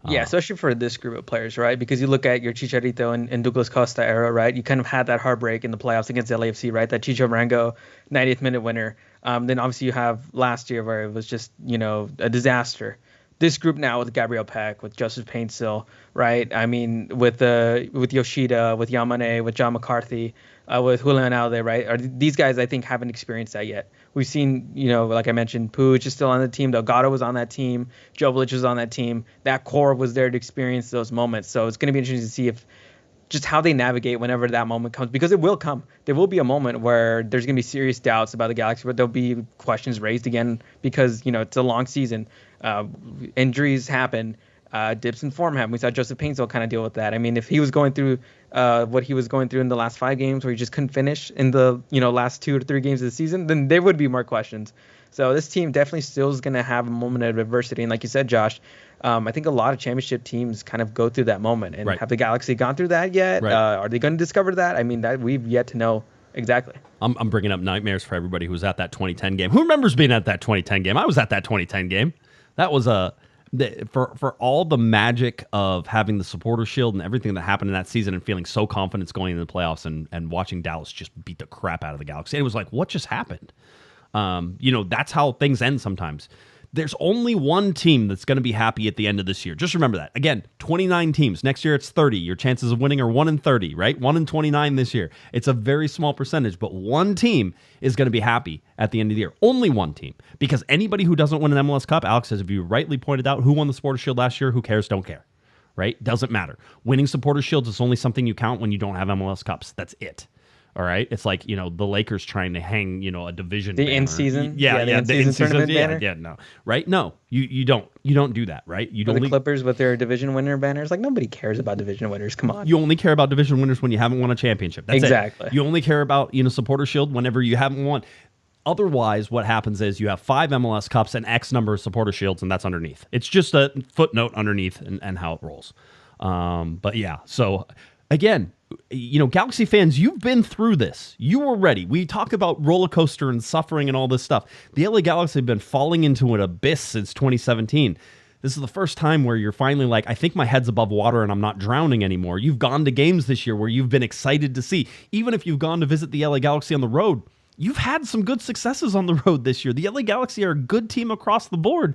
Yeah, especially for this group of players, right? Because you look at your Chicharito and Douglas Costa era, right? You kind of had that heartbreak in the playoffs against LAFC, right? That Chicho Rango 90th minute winner. Then obviously you have last year where it was just, a disaster. This group now with Gabriel Peck, with Joseph Paintsill, right? I mean, with Yoshida, with Yamane, with John McCarthy, with Julian Alde, right? These guys, I think, haven't experienced that yet. We've seen, like I mentioned, Puig is still on the team. Delgado was on that team. Jovic was on that team. That core was there to experience those moments. So it's going to be interesting to see just how they navigate whenever that moment comes, because it will come. There will be a moment where there's going to be serious doubts about the Galaxy, but there'll be questions raised again because, it's a long season. Injuries happen. Dips in form happen. We saw Joseph Paintsill kind of deal with that. I mean, if he was going through what he was going through in the last 5 games where he just couldn't finish in the last 2 or 3 games of the season, then there would be more questions. So this team definitely still is going to have a moment of adversity. And like you said, Josh, I think a lot of championship teams kind of go through that moment. And have the Galaxy gone through that yet? Are they going to discover that? I mean, that we've yet to know exactly. I'm bringing up nightmares for everybody who was at that 2010 game. Who remembers being at that 2010 game? I was at that 2010 game. That was for all the magic of having the supporter shield and everything that happened in that season and feeling so confident going into the playoffs and watching Dallas just beat the crap out of the Galaxy. And it was like, what just happened? That's how things end sometimes. There's only one team that's going to be happy at the end of this year. Just remember that. Again, 29 teams. Next year, it's 30. Your chances of winning are 1 in 30, right? 1 in 29 this year. It's a very small percentage, but one team is going to be happy at the end of the year. Only one team. Because anybody who doesn't win an MLS Cup, Alex, as you rightly pointed out, who won the Supporters Shield last year? Who cares? Don't care, right? Doesn't matter. Winning Supporters Shields is only something you count when you don't have MLS Cups. That's it. All right, it's like the Lakers trying to hang a division. The banner. in season, the in season tournament banner. No, right? No, you don't do that, right? You don't. The Clippers with their division winner banners, like nobody cares about division winners. Come on. You only care about division winners when you haven't won a championship. That's exactly. It. You only care about Supporter Shield whenever you haven't won. Otherwise, what happens is you have 5 MLS Cups and X number of Supporter Shields, and that's underneath. It's just a footnote underneath and how it rolls. But yeah, so again. Galaxy fans, you've been through this. You were ready. We talk about roller coaster and suffering and all this stuff. The LA Galaxy have been falling into an abyss since 2017. This is the first time where you're finally like, I think my head's above water and I'm not drowning anymore. You've gone to games this year where you've been excited to see. Even if you've gone to visit the LA Galaxy on the road, you've had some good successes on the road this year. The LA Galaxy are a good team across the board.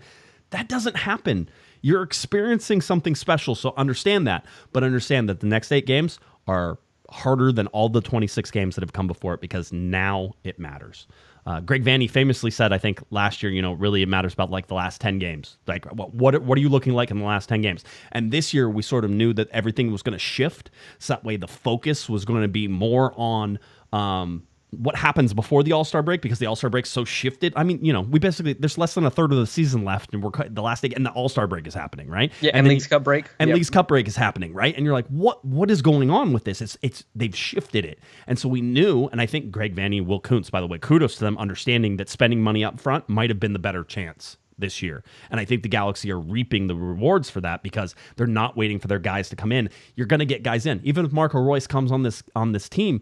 That doesn't happen. You're experiencing something special, so understand that. But understand that the next 8 games are harder than all the 26 games that have come before it because now it matters. Greg Vanney famously said, I think last year, really it matters about like the last 10 games. Like what are you looking like in the last 10 games? And this year we sort of knew that everything was going to shift. So that way the focus was going to be more on what happens before the All-Star break because the All-Star break's so shifted. I mean, we basically, there's less than a third of the season left and we're the last day and the All-Star break is happening, right? Yeah, and Leagues Cup break. And Leagues Cup break is happening, right? And you're like, what is going on with this? It's they've shifted it. And so we knew, and I think Greg Vanney and Will Kuntz, by the way, kudos to them understanding that spending money up front might have been the better chance this year. And I think the Galaxy are reaping the rewards for that because they're not waiting for their guys to come in. You're going to get guys in. Even if Marco Reus comes on this team,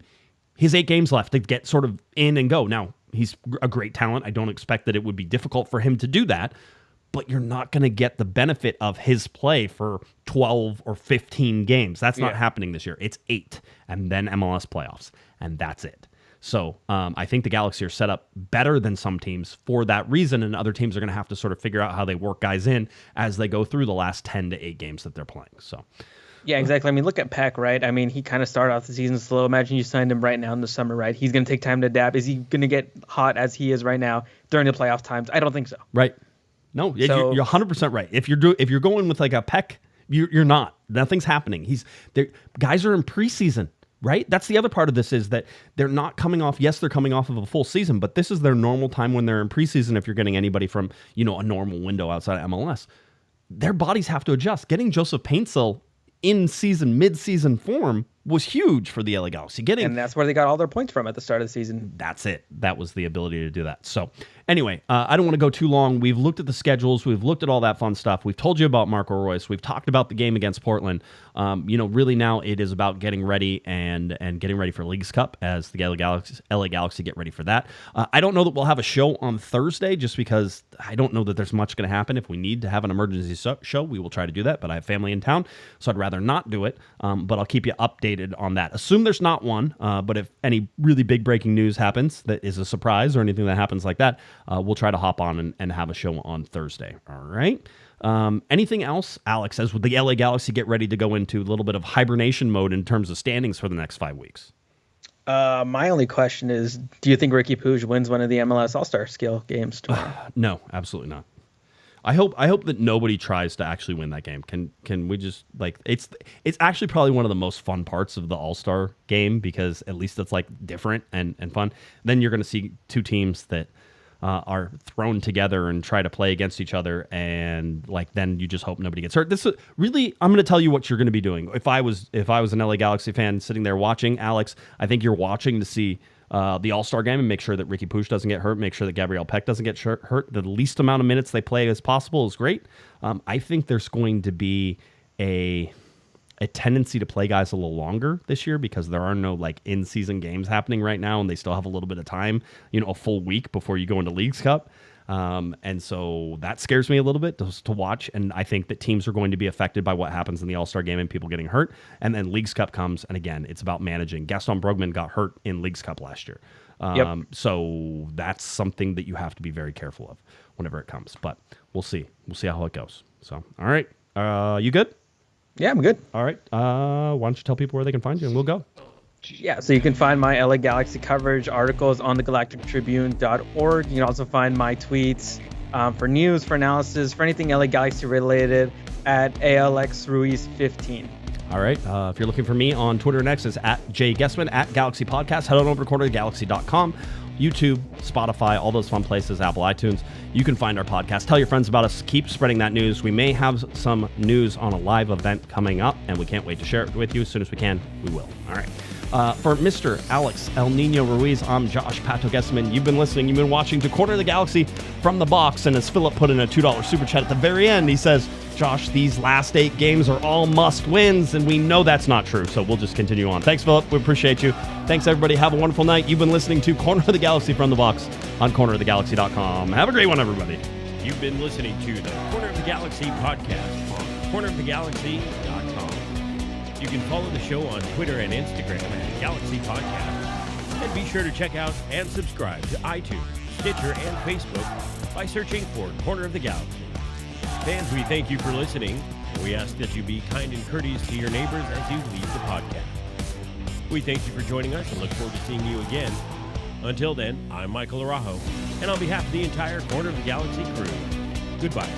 his 8 games left to get sort of in and go. Now, he's a great talent. I don't expect that it would be difficult for him to do that, but you're not going to get the benefit of his play for 12 or 15 games. That's not happening this year. It's 8 and then MLS playoffs, and that's it. So I think the Galaxy are set up better than some teams for that reason, and other teams are going to have to sort of figure out how they work guys in as they go through the last 10 to 8 games that they're playing. So. Yeah, exactly. I mean, look at Peck, right? I mean, he kind of started off the season slow. Imagine you signed him right now in the summer, right? He's going to take time to adapt. Is he going to get hot as he is right now during the playoff times? I don't think so. Right. No, so, you're 100% right. If you're going with like a Peck, you're not. Nothing's happening. Guys are in preseason, right? That's the other part of this is that they're not coming off. Yes, they're coming off of a full season, but this is their normal time when they're in preseason. If you're getting anybody from a normal window outside of MLS, their bodies have to adjust. Getting Joseph Paintsil in season, mid-season form was huge for the LA Galaxy. And that's where they got all their points from at the start of the season. That's it. That was the ability to do that. So anyway, I don't want to go too long. We've looked at the schedules. We've looked at all that fun stuff. We've told you about Marco Reus. We've talked about the game against Portland. Really now it is about getting ready and getting ready for Leagues Cup as the LA Galaxy get ready for that. I don't know that we'll have a show on Thursday just because I don't know that there's much going to happen. If we need to have an emergency show, we will try to do that, but I have family in town, so I'd rather not do it. But I'll keep you updated on that. Assume there's not one, but if any really big breaking news happens that is a surprise or anything that happens like that, we'll try to hop on and have a show on Thursday. All right. Anything else, Alex, as with the LA Galaxy get ready to go into a little bit of hibernation mode in terms of standings for the next 5 weeks? My only question is, do you think Ricky Puig wins one of the MLS All-Star Skill games tomorrow? No, absolutely not. I hope that nobody tries to actually win that game. Can we just it's actually probably one of the most fun parts of the All-Star game because at least it's like different and fun. Then you're going to see 2 teams that are thrown together and try to play against each other, and then you just hope nobody gets hurt. This is really, I'm going to tell you what you're going to be doing. If I was an LA Galaxy fan sitting there watching, Alex, I think you're watching to see the All-Star game and make sure that Ricky Puig doesn't get hurt, make sure that Gabriel Peck doesn't get hurt. The least amount of minutes they play as possible is great. I think there's going to be a tendency to play guys a little longer this year because there are no like in-season games happening right now, and they still have a little bit of time, a full week before you go into Leagues Cup. And so that scares me a little bit to watch. And I think that teams are going to be affected by what happens in the All-Star game and people getting hurt. And then Leagues Cup comes. And again, it's about managing. Gaston Brugman got hurt in Leagues Cup last year. So that's something that you have to be very careful of whenever it comes, but we'll see. We'll see how it goes. So, all right. You good? Yeah, I'm good. All right. Why don't you tell people where they can find you and we'll go. Yeah, so you can find my LA Galaxy coverage articles on thegalactictribune.org. You can also find my tweets for news, for analysis, for anything LA Galaxy related at ALXRuiz15. All right. If you're looking for me on Twitter and X, it's at @JGuesman, @Galaxy Podcast. Head on over to cornerofthegalaxy.com, YouTube, Spotify, all those fun places, Apple, iTunes. You can find our podcast. Tell your friends about us. Keep spreading that news. We may have some news on a live event coming up, and we can't wait to share it with you. As soon as we can, we will. All right. For Mr. Alex El Nino Ruiz, I'm Josh Pato Guesman. You've been listening. You've been watching to Corner of the Galaxy from the box. And as Philip put in a $2 super chat at the very end, he says, Josh, these last 8 games are all must wins. And we know that's not true. So we'll just continue on. Thanks, Philip. We appreciate you. Thanks, everybody. Have a wonderful night. You've been listening to Corner of the Galaxy from the box on cornerofthegalaxy.com. Have a great one, everybody. You've been listening to the Corner of the Galaxy podcast on cornerofthegalaxy.com. You can follow the show on Twitter and Instagram at Galaxy Podcast. And be sure to check out and subscribe to iTunes, Stitcher, and Facebook by searching for Corner of the Galaxy. Fans, we thank you for listening. We ask that you be kind and courteous to your neighbors as you leave the podcast. We thank you for joining us and look forward to seeing you again. Until then, I'm Michael Araujo, and on behalf of the entire Corner of the Galaxy crew, goodbye.